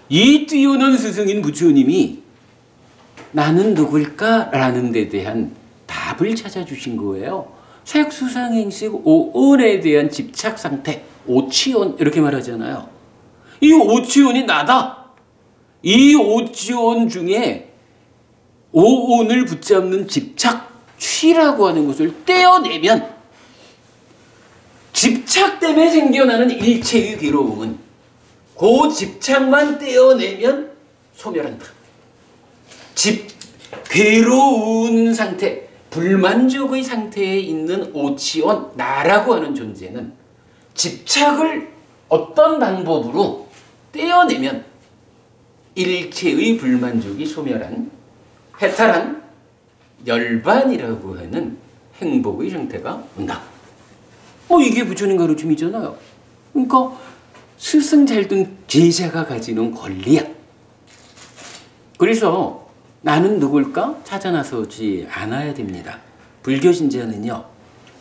이 뛰어난 스승인 부처님이 나는 누굴까? 라는 데 대한 답을 찾아주신 거예요. 색수상행식 오온에 대한 집착 상태, 오치온 이렇게 말하잖아요. 이 오치온이 나다. 이 오치온 중에 오온을 붙잡는 집착, 취라고 하는 것을 떼어내면 집착 때문에 생겨나는 일체의 괴로움은 그 집착만 떼어내면 소멸한다. 괴로운 상태, 불만족의 상태에 있는 오치온, 나라고 하는 존재는 집착을 어떤 방법으로 떼어내면 일체의 불만족이 소멸한 해탈한 열반이라고 하는 행복의 형태가 온다. 이게 부처님 가르침이잖아요. 그러니까 스승 잘 둔 제자가 가지는 권리야. 그래서 나는 누굴까? 찾아 나서지 않아야 됩니다. 불교 신자는요.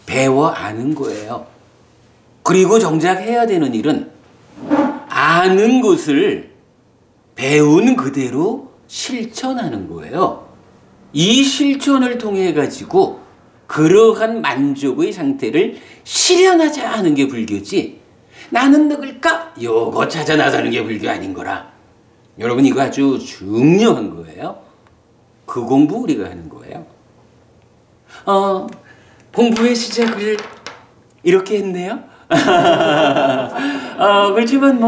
배워 아는 거예요. 그리고 정작 해야 되는 일은 아는 것을 배운 그대로 실천하는 거예요. 이 실천을 통해 가지고 그러한 만족의 상태를 실현하자 하는 게 불교지. 나는 늙을까? 요거 찾아 나서는 게 불교 아닌 거라. 여러분 이거 아주 중요한 거예요. 그 공부 우리가 하는 거예요. 공부의 시작을 이렇게 했네요. 그렇지만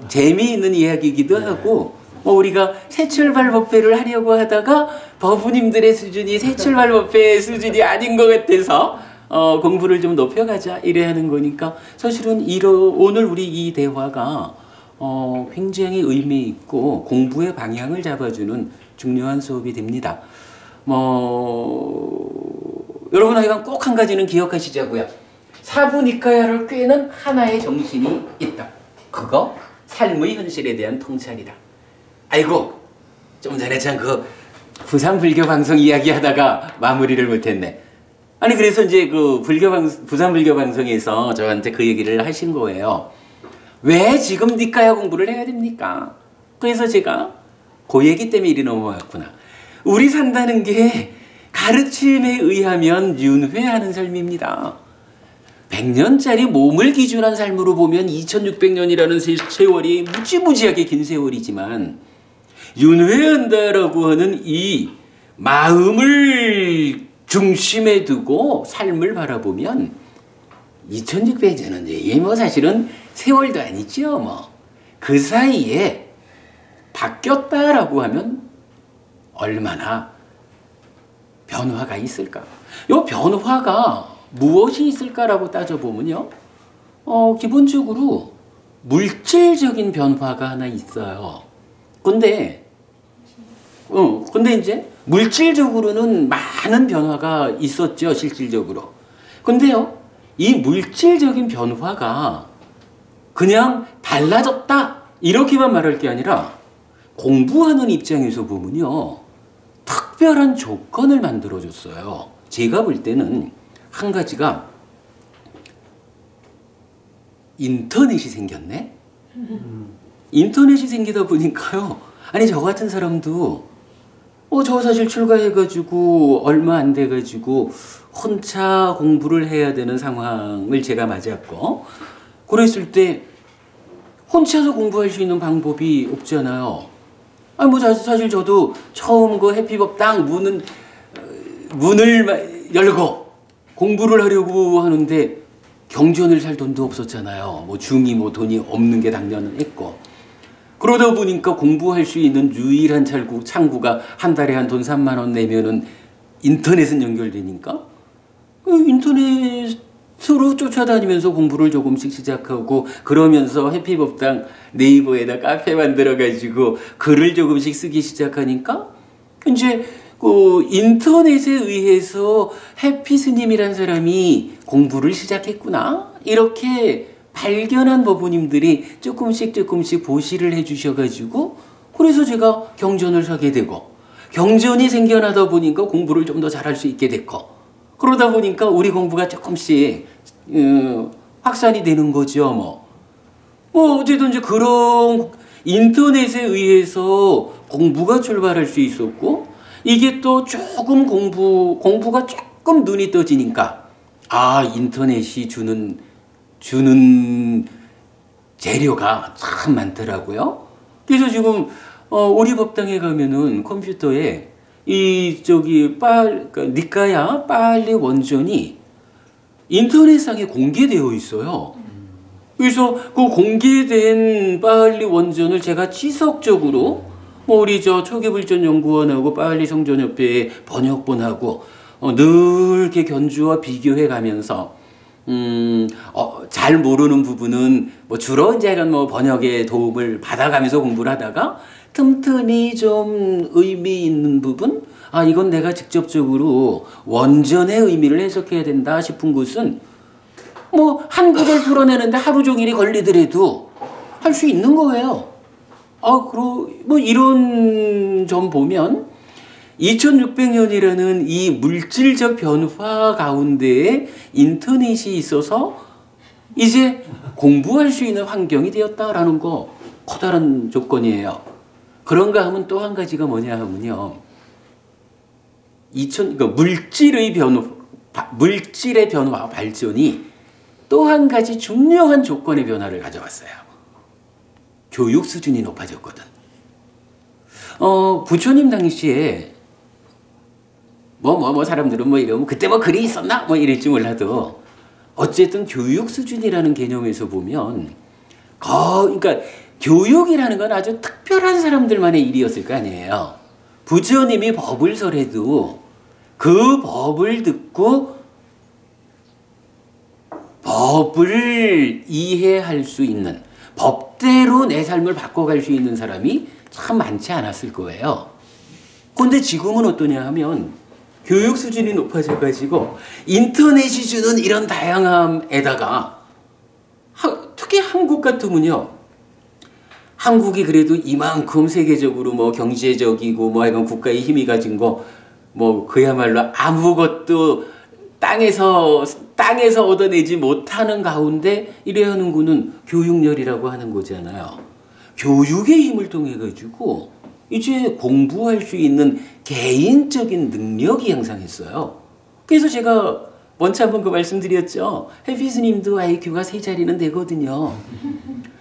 재미있는 이야기이기도 하고, 우리가 새출발법회를 하려고 하다가 법우님들의 수준이 새출발법회 수준이 아닌 것 같아서 공부를 좀 높여가자 이래 하는 거니까, 사실은 오늘 우리 이 대화가 굉장히 의미 있고 공부의 방향을 잡아주는 중요한 수업이 됩니다. 여러분 하여간 꼭 한 가지는 기억하시자고요. 사부니카야를 꿰는 하나의 정신이 있다. 그거 삶의 현실에 대한 통찰이다. 아이고, 좀 전에 참 그 부산불교 방송 이야기하다가 마무리를 못했네. 아니 그래서 이제 그 부산불교 방송에서 저한테 그 얘기를 하신 거예요. 왜 지금 니까야 공부를 해야 됩니까? 그래서 제가 그 얘기 때문에 이리 넘어왔구나. 우리 산다는 게 가르침에 의하면 윤회하는 삶입니다. 100년짜리 몸을 기준한 삶으로 보면 2600년이라는 세월이 무지무지하게 긴 세월이지만, 윤회한다라고 하는 이 마음을 중심에 두고 삶을 바라보면 2600년은 이제 사실은 세월도 아니죠. 그 사이에 바뀌었다라고 하면 얼마나 변화가 있을까? 이 변화가 무엇이 있을까라고 따져보면요, 기본적으로 물질적인 변화가 하나 있어요. 근데 이제 물질적으로는 많은 변화가 있었죠, 실질적으로. 근데요, 이 물질적인 변화가 그냥 달라졌다 이렇게만 말할 게 아니라, 공부하는 입장에서 보면요, 특별한 조건을 만들어줬어요. 제가 볼 때는 한 가지가 인터넷이 생겼네? 인터넷이 생기다 보니까요, 아니 저 같은 사람도 저 사실 출가해가지고 얼마 안 돼가지고 혼자 공부를 해야 되는 상황을 제가 맞았고, 그랬을 때 혼자서 공부할 수 있는 방법이 없잖아요. 사실 저도 처음 그 해피법당 문을 열고 공부를 하려고 하는데 경전을 살 돈도 없었잖아요. 중이 돈이 없는 게 당연했고, 그러다 보니까 공부할 수 있는 유일한 창구가 한 달에 한 돈 3만 원 내면은 인터넷은 연결되니까 인터넷으로 쫓아다니면서 공부를 조금씩 시작하고, 그러면서 해피법당 네이버에다 카페 만들어가지고 글을 조금씩 쓰기 시작하니까 이제 그 인터넷에 의해서 해피 스님이란 사람이 공부를 시작했구나, 이렇게 발견한 법우님들이 조금씩 보시를 해주셔가지고, 그래서 제가 경전을 사게 되고, 경전이 생겨나다 보니까 공부를 좀 더 잘할 수 있게 됐고, 그러다 보니까 우리 공부가 조금씩 확산이 되는 거죠. 어쨌든 이제 그런 인터넷에 의해서 공부가 출발할 수 있었고, 이게 또 조금 공부가 조금 눈이 떠지니까, 인터넷이 주는 재료가 참 많더라고요. 그래서 지금 우리 법당에 가면은 컴퓨터에 그러니까 니까야 빨리 원전이 인터넷상에 공개되어 있어요. 그래서 그 공개된 빨리 원전을 제가 지속적으로 우리 초계불전연구원하고 빨리 성전협회의 번역본하고 늘 이렇게 견주와 비교해 가면서 잘 모르는 부분은 주로 이제 이런 번역의 도움을 받아가면서 공부를 하다가, 틈틈이 좀 의미 있는 부분, 이건 내가 직접적으로 원전의 의미를 해석해야 된다 싶은 것은 한 구절 풀어내는데 하루 종일이 걸리더라도 할 수 있는 거예요. 이런 점 보면 2600년이라는 이 물질적 변화 가운데에 인터넷이 있어서 이제 공부할 수 있는 환경이 되었다라는 거 커다란 조건이에요. 그런가 하면 또 한 가지가 뭐냐 하면요, 그러니까 물질의 변화 발전이 또 한 가지 중요한 조건의 변화를 가져왔어요. 교육 수준이 높아졌거든. 부처님 당시에 사람들은 이러면 그때 글이 있었나 이럴지 몰라도 어쨌든 교육 수준이라는 개념에서 보면 그러니까 교육이라는 건 아주 특별한 사람들만의 일이었을 거 아니에요. 부처님이 법을 설해도 그 법을 듣고 법을 이해할 수 있는, 법대로 내 삶을 바꿔갈 수 있는 사람이 참 많지 않았을 거예요. 그런데 지금은 어떠냐 하면 교육 수준이 높아져가지고 인터넷이 주는 이런 다양함에다가 특히 한국 같으면요. 한국이 그래도 이만큼 세계적으로 경제적이고 하여간 국가의 힘이 가진 거 그야말로 아무것도 땅에서 얻어내지 못하는 가운데 이래야 하는 거는 교육열이라고 하는 거잖아요. 교육의 힘을 통해 가지고 이제 공부할 수 있는 개인적인 능력이 향상했어요. 그래서 제가 먼저 한번 말씀드렸죠. 해피 스님도 IQ가 3자리는 되거든요.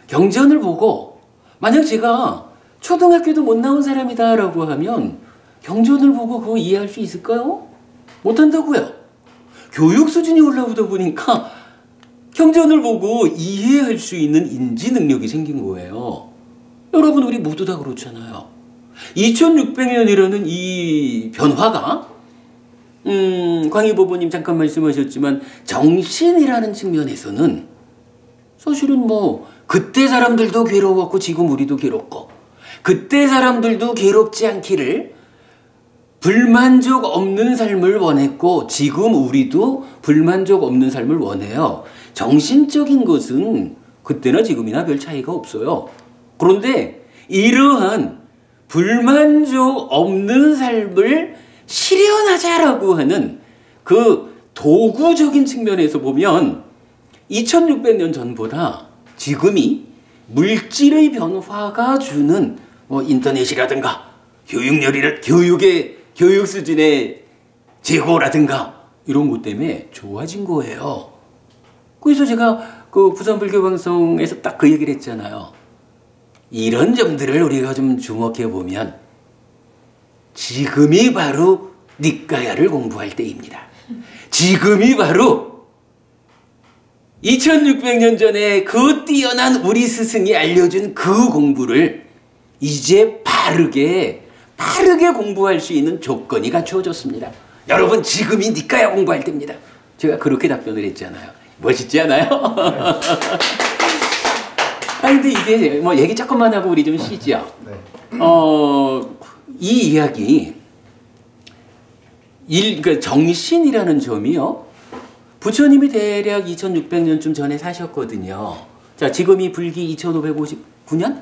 경전을 보고 만약 제가 초등학교도 못 나온 사람이다라고 하면 경전을 보고 그거 이해할 수 있을까요? 못한다고요. 교육 수준이 올라오다 보니까 경전을 보고 이해할 수 있는 인지 능력이 생긴 거예요. 여러분 우리 모두 다 그렇잖아요. 2600년이라는 이 변화가 광희보보님 잠깐 말씀하셨지만 정신이라는 측면에서는 사실은 그때 사람들도 괴로웠고 지금 우리도 괴롭고 그때 사람들도 괴롭지 않기를 불만족 없는 삶을 원했고 지금 우리도 불만족 없는 삶을 원해요. 정신적인 것은 그때나 지금이나 별 차이가 없어요. 그런데 이러한 불만족 없는 삶을 실현하자라고 하는 그 도구적인 측면에서 보면 2600년 전보다 지금이 물질의 변화가 주는 인터넷이라든가 교육 수준의 제고라든가 이런 것 때문에 좋아진 거예요. 그래서 제가 부산 불교방송에서 딱 그 얘기를 했잖아요. 이런 점들을 우리가 좀 주목해 보면 지금이 바로 니까야를 공부할 때입니다. 지금이 바로 2600년 전에 그 뛰어난 우리 스승이 알려준 그 공부를 이제 빠르게 공부할 수 있는 조건이 갖추어졌습니다. 여러분 지금이 니까야 공부할 때입니다. 제가 그렇게 답변을 했잖아요. 멋있지 않아요? 근데 이게 얘기 조금만 하고 우리 좀 쉬죠. 네. 이 이야기 그러니까 정신이라는 점이요. 부처님이 대략 2600년쯤 전에 사셨거든요. 자, 지금이 불기 2559년?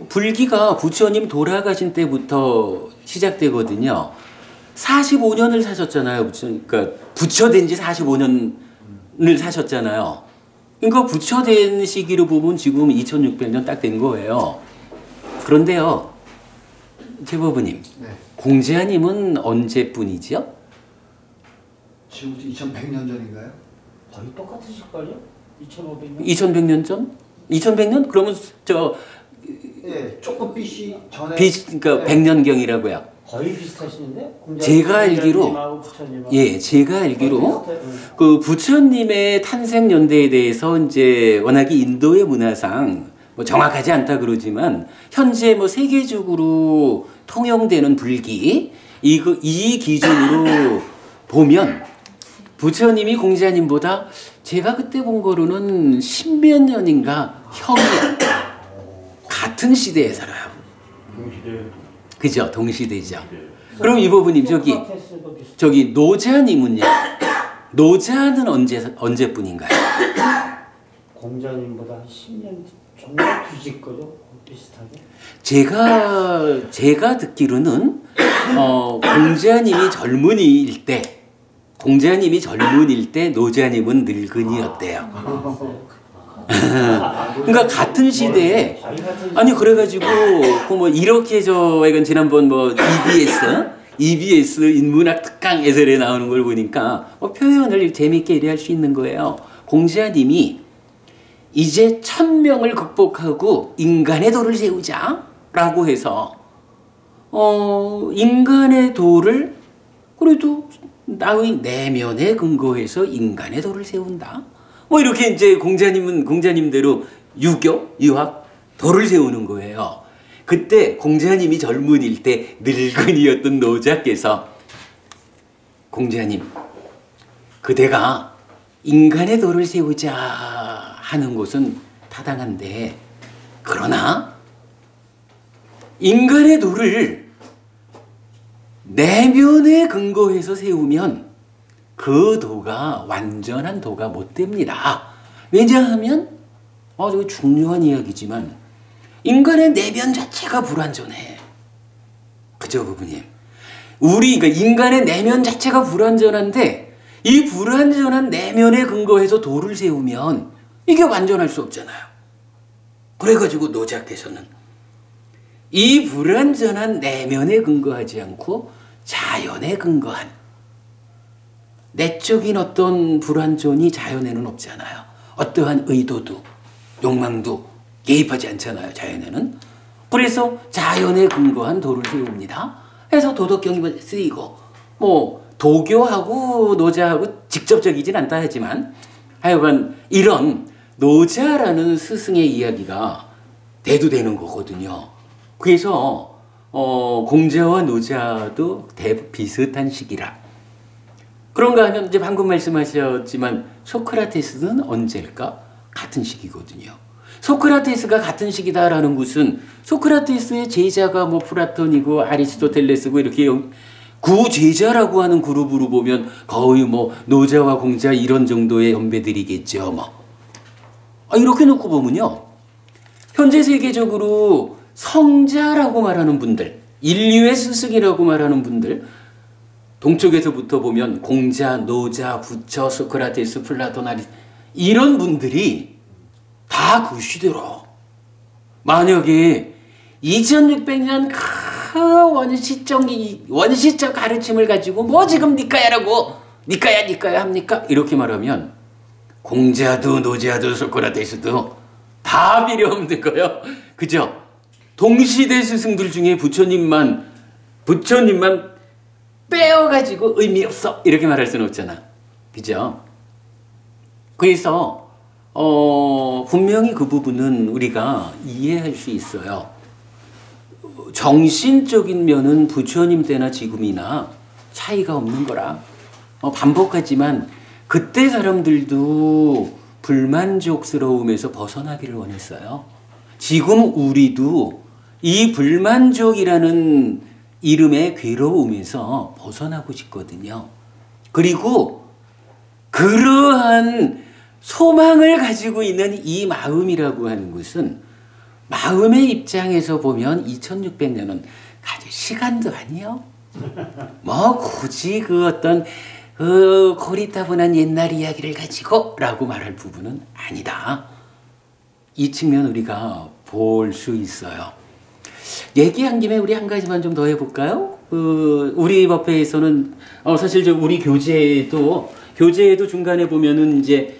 불기가 부처님 돌아가신 때부터 시작되거든요. 45년을 사셨잖아요. 그러니까 부처된 지 45년을 사셨잖아요. 그러니까 부처된 시기로 보면 지금 2600년 딱 된 거예요. 그런데요. 제보부님. 네. 공자님은 언제뿐이죠? 지금부터 2100년 전인가요? 거의 똑같으실걸요? 2500년? 2100년 전? 2100년? 그러면 예, 조금 BC 전에 그러니까 네. 100년경이라고요. 거의 비슷하시는데? 제가 알기로 제가 알기로 그 부처님의 탄생 연대에 대해서 이제 워낙에 인도의 문화상 정확하지 않다 그러지만 현재 세계적으로 통용되는 불기 이 기준으로 보면 부처님이 공자님보다 제가 그때 본 거로는 10몇 년인가 형이 같은 시대에 살아요. 그죠? 동시대죠. 그럼 이 부분님 저기 노자님은요? 노자는 언제뿐인가요? 공자님보다 한 10년 정도 뒤질 거죠? 비슷하게. 제가 듣기로는 공자님이 젊은이일 때 노자님은 늙은이였대요. 그러니까 같은 시대에 그래가지고 이렇게 이건 지난번 EBS 인문학 특강 해설에 나오는 걸 보니까 표현을 재미있게 이해할 수 있는 거예요. 공자님이 이제 1000명을 극복하고 인간의 도를 세우자라고 해서 인간의 도를 그래도 나의 내면에 근거해서 인간의 도를 세운다. 뭐 이렇게 이제 공자님은 공자님대로 유교, 유학, 도를 세우는 거예요. 그때 공자님이 젊은일 때 늙은이였던 노자께서 공자님, 그대가 인간의 도를 세우자 하는 것은 타당한데 그러나 인간의 도를 내면에 근거해서 세우면 그 도가 완전한 도가 못 됩니다. 왜냐하면 아주 중요한 이야기지만 인간의 내면 자체가 불완전해. 그죠, 부부님? 그러니까 인간의 내면 자체가 불완전한데 이 불완전한 내면에 근거해서 도를 세우면 이게 완전할 수 없잖아요. 그래가지고 노자께서는 이 불완전한 내면에 근거하지 않고 자연에 근거한 내적인 어떤 불완전이 자연에는 없잖아요. 어떠한 의도도 욕망도 개입하지 않잖아요, 자연에는. 그래서 자연에 근거한 도를 세웁니다. 해서 도덕경이 쓰이고 뭐 도교하고 노자하고 직접적이진 않다 하지만 하여간 이런 노자라는 스승의 이야기가 대두되는 거거든요. 그래서 공자와 노자도 비슷한 시기라. 그런가 하면 이제 방금 말씀하셨지만 소크라테스는 언제일까? 같은 시기거든요. 소크라테스가 같은 시기다라는 것은 소크라테스의 제자가 뭐 플라톤이고 아리스토텔레스고 이렇게 구제자라고 하는 그룹으로 보면 거의 뭐 노자와 공자 이런 정도의 연배들이겠죠. 뭐. 이렇게 놓고 보면요. 현재 세계적으로 성자라고 말하는 분들, 인류의 스승이라고 말하는 분들, 동쪽에서부터 보면 공자, 노자, 부처, 소크라테스, 플라톤, 이런 분들이 다 그 시대로 만약에 2600년 원시적 가르침을 가지고 뭐 지금 니까야라고 니까야 합니까? 이렇게 말하면 공자도 노자도 소크라테스도 다 필요 없는 거예요. 그죠? 동시대 스승들 중에 부처님만 빼어가지고 의미 없어 이렇게 말할 수는 없잖아. 그죠? 그래서 분명히 그 부분은 우리가 이해할 수 있어요. 정신적인 면은 부처님 때나 지금이나 차이가 없는 거라. 반복하지만 그때 사람들도 불만족스러움에서 벗어나기를 원했어요. 지금 우리도 이 불만족이라는 이름의 괴로움에서 벗어나고 싶거든요. 그리고 그러한 소망을 가지고 있는 이 마음이라고 하는 것은 마음의 입장에서 보면 2600년은 아주 시간도 아니요. 뭐 굳이 그 어떤 고리타분한 옛날 이야기를 가지고 라고 말할 부분은 아니다. 이 측면 우리가 볼 수 있어요. 얘기한 김에 우리 한 가지만 좀 더 해볼까요? 우리 법회에서는 사실 우리 교재에도 중간에 보면은 이제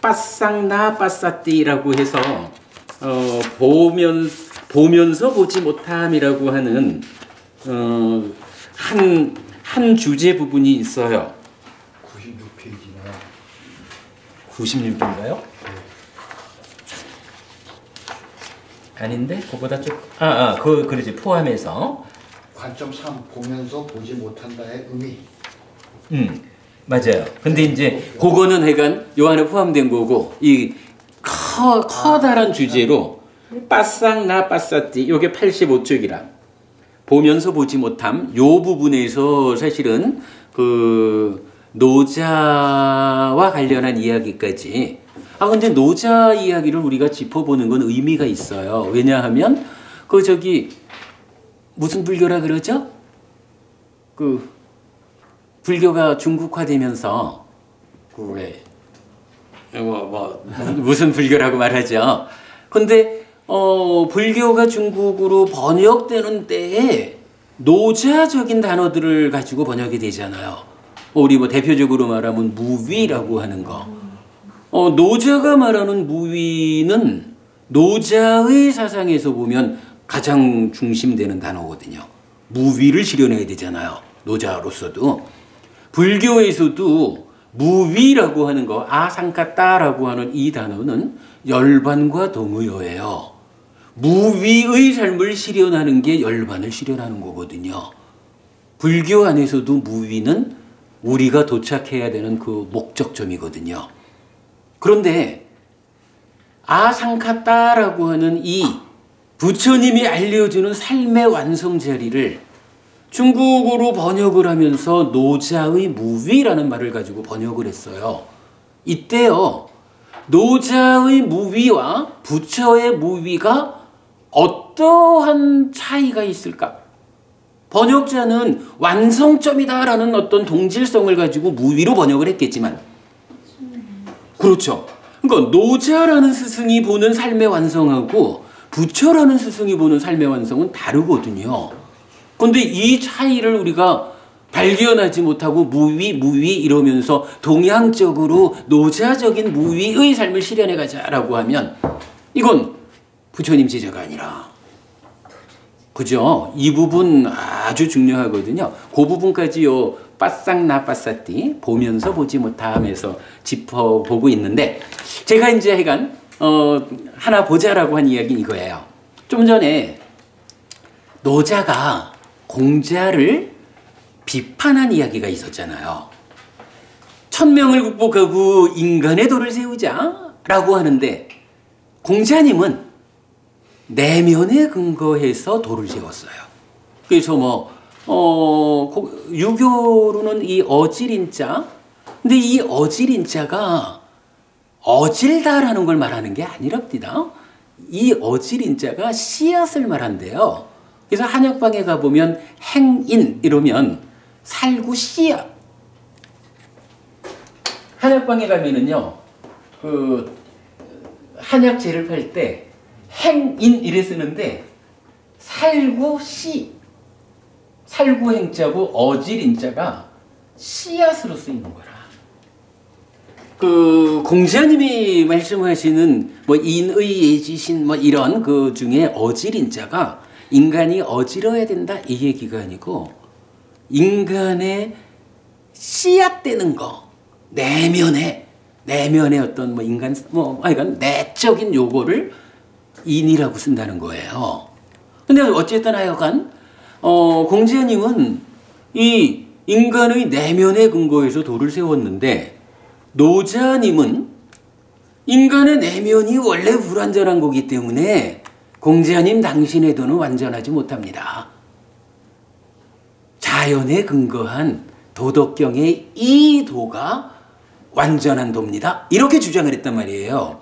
빠쌍나 빠싸띠라고 해서 보면서 보지 못함이라고 하는 한 주제 부분이 있어요. 96페이지나 96인가요? 아닌데? 그거보다 좀 그러지 포함해서 관점 3 보면서 보지 못한다의 의미. 맞아요. 근데 이제 그거는 하여간 요 안에 포함된 거고 이 커다란 주제로 빠쌍나 빠싸띠 요게 85쪽이라 보면서 보지 못함 요 부분에서 사실은 그 노자와 관련한 이야기까지 근데 노자 이야기를 우리가 짚어보는 건 의미가 있어요. 왜냐하면 무슨 불교라 그러죠? 불교가 중국화되면서 무슨 불교라고 말하죠. 근데 불교가 중국으로 번역되는 때에 노자적인 단어들을 가지고 번역이 되잖아요. 우리 뭐 대표적으로 말하면 무위라고 하는 거. 노자가 말하는 무위는 노자의 사상에서 보면 가장 중심되는 단어거든요. 무위를 실현해야 되잖아요. 노자로서도. 불교에서도 무위라고 하는 거, 아상카따라고 하는 이 단어는 열반과 동의어예요. 무위의 삶을 실현하는 게 열반을 실현하는 거거든요. 불교 안에서도 무위는 우리가 도착해야 되는 그 목적점이거든요. 그런데 아상카따라고 하는 이 부처님이 알려주는 삶의 완성 자리를 중국어로 번역을 하면서 노자의 무위라는 말을 가지고 번역을 했어요. 이때요, 노자의 무위와 부처의 무위가 어떠한 차이가 있을까? 번역자는 완성점이다라는 어떤 동질성을 가지고 무위로 번역을 했겠지만, 그렇죠. 그러니까 노자라는 스승이 보는 삶의 완성하고 부처라는 스승이 보는 삶의 완성은 다르거든요. 그런데 이 차이를 우리가 발견하지 못하고 무위 이러면서 동양적으로 노자적인 무위의 삶을 실현해 가자라고 하면 이건 부처님 제자가 아니라, 그죠? 이 부분 아주 중요하거든요. 그 부분까지요, 빠싹나 빠싸띠 보면서 보지 못함에서 짚어보고 있는데, 제가 이제 하여간 하나 보자라고 한 이야기는 이거예요. 좀 전에 노자가 공자를 비판한 이야기가 있었잖아요. 천명을 극복하고 인간의 도를 세우자라고 하는데, 공자님은 내면에 근거해서 도를 세웠어요. 그래서 유교로는 이 어질인자, 근데 이 어질인자가 어질다라는 걸 말하는 게 아니랍니다. 이 어질인자가 씨앗을 말한대요. 그래서 한약방에 가보면 행인 이러면 살구 씨앗. 한약방에 가면은요, 그 한약재를 팔 때 행인 이래 쓰는데 살구 씨, 살구 행자고 어질 인자가 씨앗으로 쓰이는 거라. 그 공자님이 말씀하시는 뭐 인의 예지신 뭐 이런 그 중에 어질 인자가 인간이 어지러야 된다 이 얘기가 아니고, 인간의 씨앗되는 거, 내면에 어떤 뭐 인간 하여간 내적인 요거를 인이라고 쓴다는 거예요. 근데 어쨌든 하여간 공자님은 이 인간의 내면에 근거해서 도를 세웠는데, 노자님은 인간의 내면이 원래 불완전한 거기 때문에 공자님 당신의 도는 완전하지 못합니다. 자연에 근거한 도덕경의 이 도가 완전한 도입니다. 이렇게 주장을 했단 말이에요.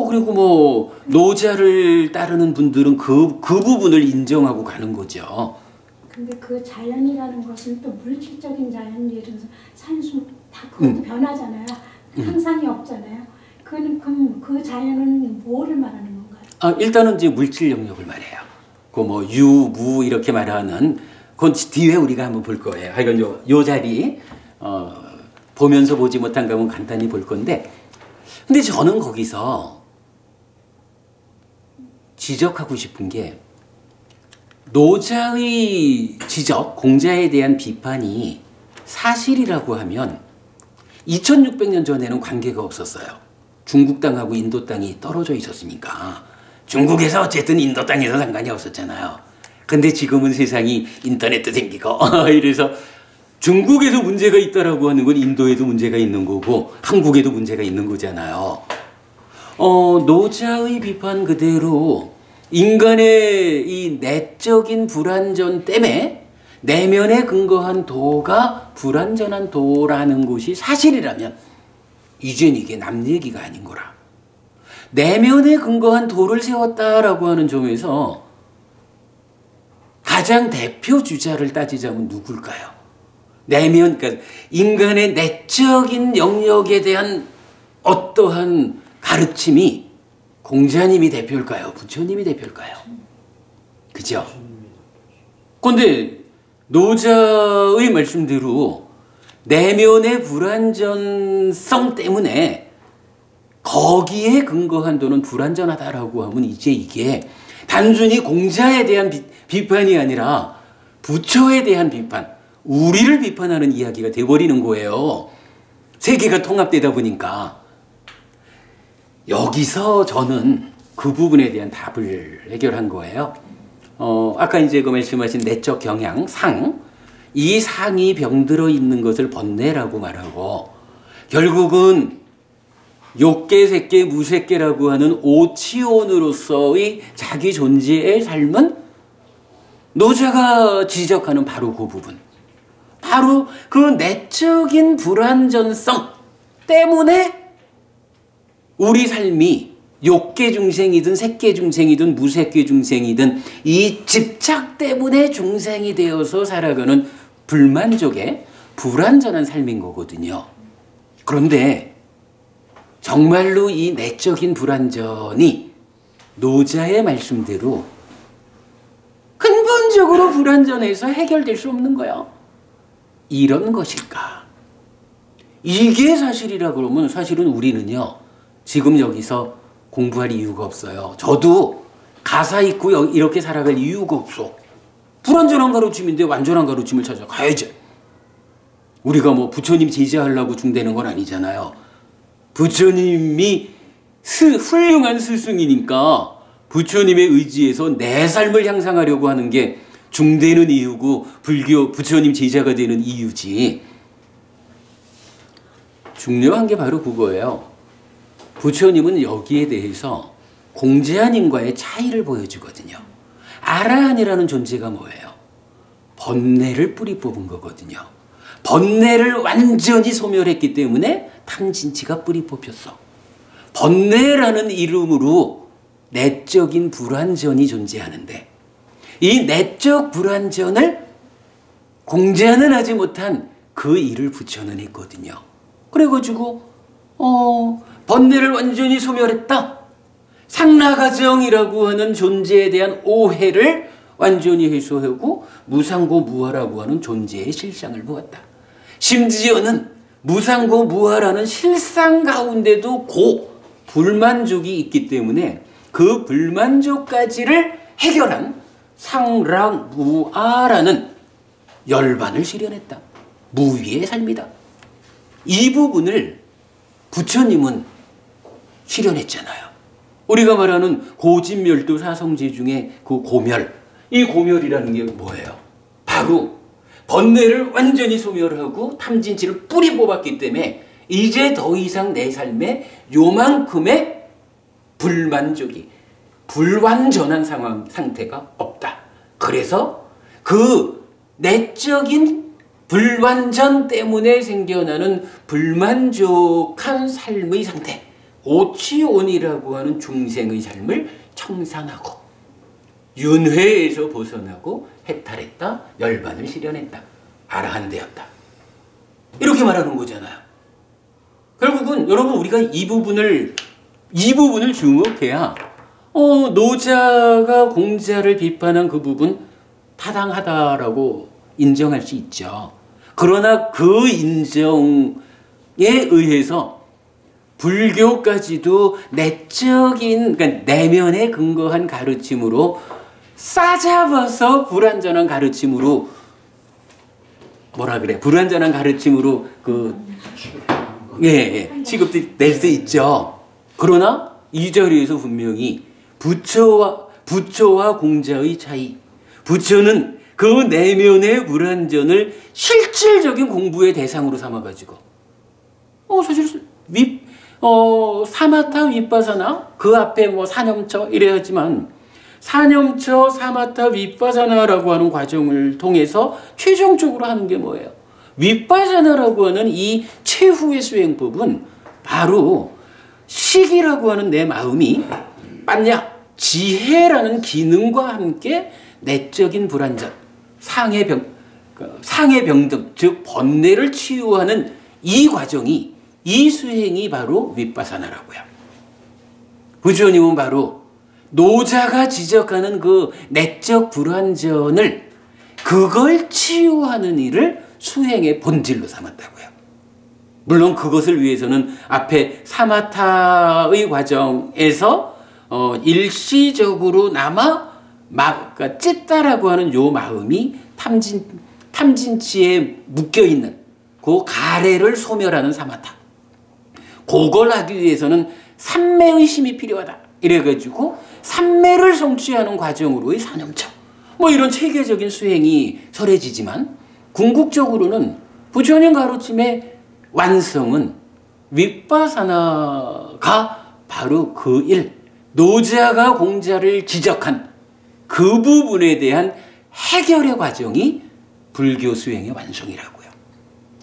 그리고 뭐 노자를 따르는 분들은 그 부분을 인정하고 가는 거죠. 근데 그 자연이라는 것은 또 물질적인 자연, 예를 들어서 산수 다 그것도 변하잖아요. 항상이 없잖아요. 그럼 그 자연은 뭐를 말하는 건가요? 일단은 이제 물질 영역을 말해요. 그 뭐 유, 무 이렇게 말하는 그건 뒤에 우리가 한번 볼 거예요. 하여간 요 자리 보면서 보지 못한 감은 간단히 볼 건데, 근데 저는 거기서 지적하고 싶은 게, 노자의 지적, 공자에 대한 비판이 사실이라고 하면 2600년 전에는 관계가 없었어요. 중국 땅하고 인도 땅이 떨어져 있었으니까. 중국에서 어쨌든 인도 땅에서 상관이 없었잖아요. 근데 지금은 세상이 인터넷도 생기고 이래서 중국에서 문제가 있다라고 하는 건 인도에도 문제가 있는 거고 한국에도 문제가 있는 거잖아요. 노자의 비판 그대로 인간의 이 내적인 불완전 때문에 내면에 근거한 도가 불완전한 도라는 것이 사실이라면 이젠 이게 남 얘기가 아닌 거라. 내면에 근거한 도를 세웠다라고 하는 점에서 가장 대표 주자를 따지자면 누굴까요? 그러니까 인간의 내적인 영역에 대한 어떠한 가르침이 공자님이 대표일까요? 부처님이 대표일까요? 그죠? 그런데 노자의 말씀대로 내면의 불완전성 때문에 거기에 근거한 도는 불완전하다라고 하면 이제 이게 단순히 공자에 대한 비판이 아니라 부처에 대한 비판, 우리를 비판하는 이야기가 돼버리는 거예요. 세계가 통합되다 보니까. 여기서 저는 그 부분에 대한 답을 해결한 거예요. 아까 이제 그 말씀하신 내적 경향, 상, 이 상이 병들어 있는 것을 번뇌라고 말하고, 결국은 욕계, 색계, 무색계라고 하는 오치온으로서의 자기 존재의 삶은 노자가 지적하는 바로 그 부분, 바로 그 내적인 불완전성 때문에 우리 삶이 욕계 중생이든 색계 중생이든 무색계 중생이든 이 집착 때문에 중생이 되어서 살아가는 불만족의 불완전한 삶인 거거든요. 그런데 정말로 이 내적인 불완전이 노자의 말씀대로 근본적으로 불완전해서 해결될 수 없는 거야. 이런 것일까? 이게 사실이라 그러면 사실은 우리는요, 지금 여기서 공부할 이유가 없어요. 저도 가사 있고 이렇게 살아갈 이유가 없어. 불완전한 가르침인데 완전한 가르침을 찾아가야지. 우리가 뭐 부처님 제자하려고 중대는 건 아니잖아요. 부처님이 훌륭한 스승이니까 부처님의 의지에서 내 삶을 향상하려고 하는 게 중대는 이유고 불교 부처님 제자가 되는 이유지. 중요한 게 바로 그거예요. 부처님은 여기에 대해서 공자님과의 차이를 보여주거든요. 아라한이라는 존재가 뭐예요? 번뇌를 뿌리 뽑은 거거든요. 번뇌를 완전히 소멸했기 때문에 탐진치가 뿌리 뽑혔어. 번뇌라는 이름으로 내적인 불완전이 존재하는데, 이 내적 불완전을 공자는 하지 못한 그 일을 부처는 했거든요. 그래가지고 번뇌를 완전히 소멸했다. 상라가정이라고 하는 존재에 대한 오해를 완전히 해소하고 무상고 무아라고 하는 존재의 실상을 보았다. 심지어는 무상고 무아라는 실상 가운데도 불만족이 있기 때문에 그 불만족까지를 해결한 상락무아라는 열반을 실현했다. 무위의 삶이다. 이 부분을 부처님은 실현했잖아요. 우리가 말하는 고진멸도 사성제 중에 그 고멸, 이 고멸이라는 게 뭐예요? 바로 번뇌를 완전히 소멸하고 탐진치를 뿌리 뽑았기 때문에 이제 더 이상 내 삶에 요만큼의 불만족이, 불완전한 상태가 없다. 그래서 그 내적인 불완전 때문에 생겨나는 불만족한 삶의 상태, 오치온이라고 하는 중생의 삶을 청산하고 윤회에서 벗어나고 해탈했다. 열반을 실현했다. 아라한 되었다. 이렇게 말하는 거잖아요. 결국은 여러분 우리가 이 부분을 주목해야 노자가 공자를 비판한 그 부분 타당하다라고 인정할 수 있죠. 그러나 그 인정에 의해서 불교까지도 내적인, 그러니까 내면에 근거한 가르침으로 싸잡아서 불완전한 가르침으로 불완전한 가르침으로 취급될 수 있죠. 그러나 이 자리에서 분명히 부처와 공자의 차이, 부처는 그 내면의 불완전을 실질적인 공부의 대상으로 삼아가지고 사실 사마타 윗바사나 그 앞에 사념처 이래야지만 사념처 사마타 윗바사나라고 하는 과정을 통해서 최종적으로 하는 게 뭐예요? 윗바사나라고 하는 이 최후의 수행법은 바로 식이라고 하는 내 마음이 빠냐 지혜라는 기능과 함께 내적인 불완전, 상해 병등, 즉 번뇌를 치유하는 이 과정이, 이 수행이 바로 윗바사나라고요. 부처님은 바로 노자가 지적하는 그 내적 불완전을 그걸 치유하는 일을 수행의 본질로 삼았다고요. 물론 그것을 위해서는 앞에 사마타의 과정에서 일시적으로나마 그러니까 찢다라고 하는 요 마음이 탐진치에 묶여있는 그 가래를 소멸하는 사마타. 그걸 하기 위해서는 삼매의 힘이 필요하다. 이래가지고 삼매를 성취하는 과정으로의 사념처. 뭐 이런 체계적인 수행이 설해지지만 궁극적으로는 부처님 가르침의 완성은 윗바사나가 바로 그 일, 노자가 공자를 지적한 그 부분에 대한 해결의 과정이 불교 수행의 완성이라고요.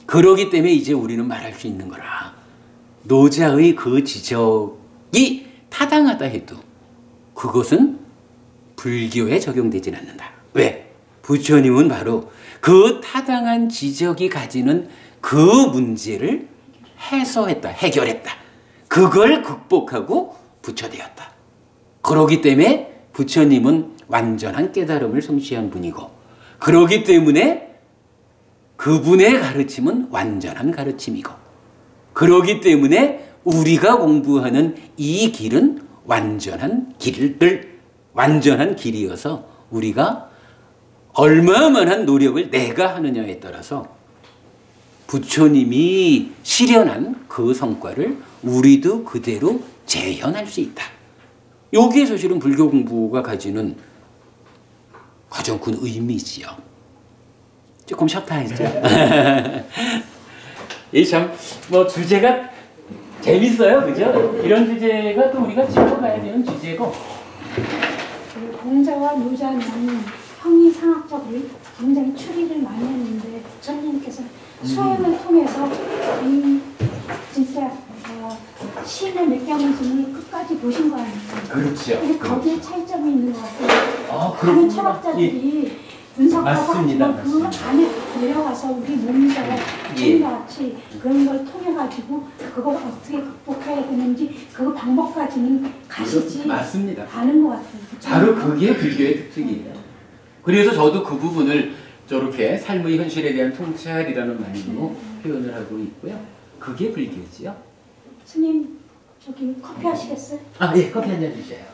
그러기 때문에 이제 우리는 말할 수 있는 거라. 노자의 그 지적이 타당하다 해도 그것은 불교에 적용되진 않는다. 왜? 부처님은 바로 그 타당한 지적이 가지는 그 문제를 해소했다, 해결했다. 그걸 극복하고 부처되었다. 그러기 때문에 부처님은 완전한 깨달음을 성취한 분이고, 그러기 때문에 그분의 가르침은 완전한 가르침이고, 그러기 때문에 우리가 공부하는 이 길은 완전한 길이어서 우리가 얼마만한 노력을 내가 하느냐에 따라서 부처님이 실현한 그 성과를 우리도 그대로 재현할 수 있다. 여기에 사실은 불교 공부가 가지는 가장 큰 의미지요. 조금 셔타했죠. 이 참 뭐 주제가 재밌어요, 그죠? 이런 주제가 또 우리가 짚어가야 되는 주제고. 공자와 노자는 형이상학적으로 굉장히 추리를 많이 했는데 부처님께서 수행을 통해서 이 진짜 신의 맥락을 끝까지 보신 거 아니에요? 그렇죠. 근데 거기에 차이점이 있는 것 같아요. 그렇구나. 많은 철학자들이 분석하고 맞습니다. 하지만 그 안에 내려가서 우리 몸에서 같이 그런 걸 통해 가지고 그걸 어떻게 극복해야 되는지 그 방법까지는 가시지 맞습니다. 않은 것 같아요. 바로 그게 불교의 특징이에요. 그래서 저도 그 부분을 저렇게 삶의 현실에 대한 통찰이라는 말로 표현을 하고 있고요. 그게 불교지요. 스님 저기 커피 하시겠어요? 아, 예, 커피 한 잔 주세요.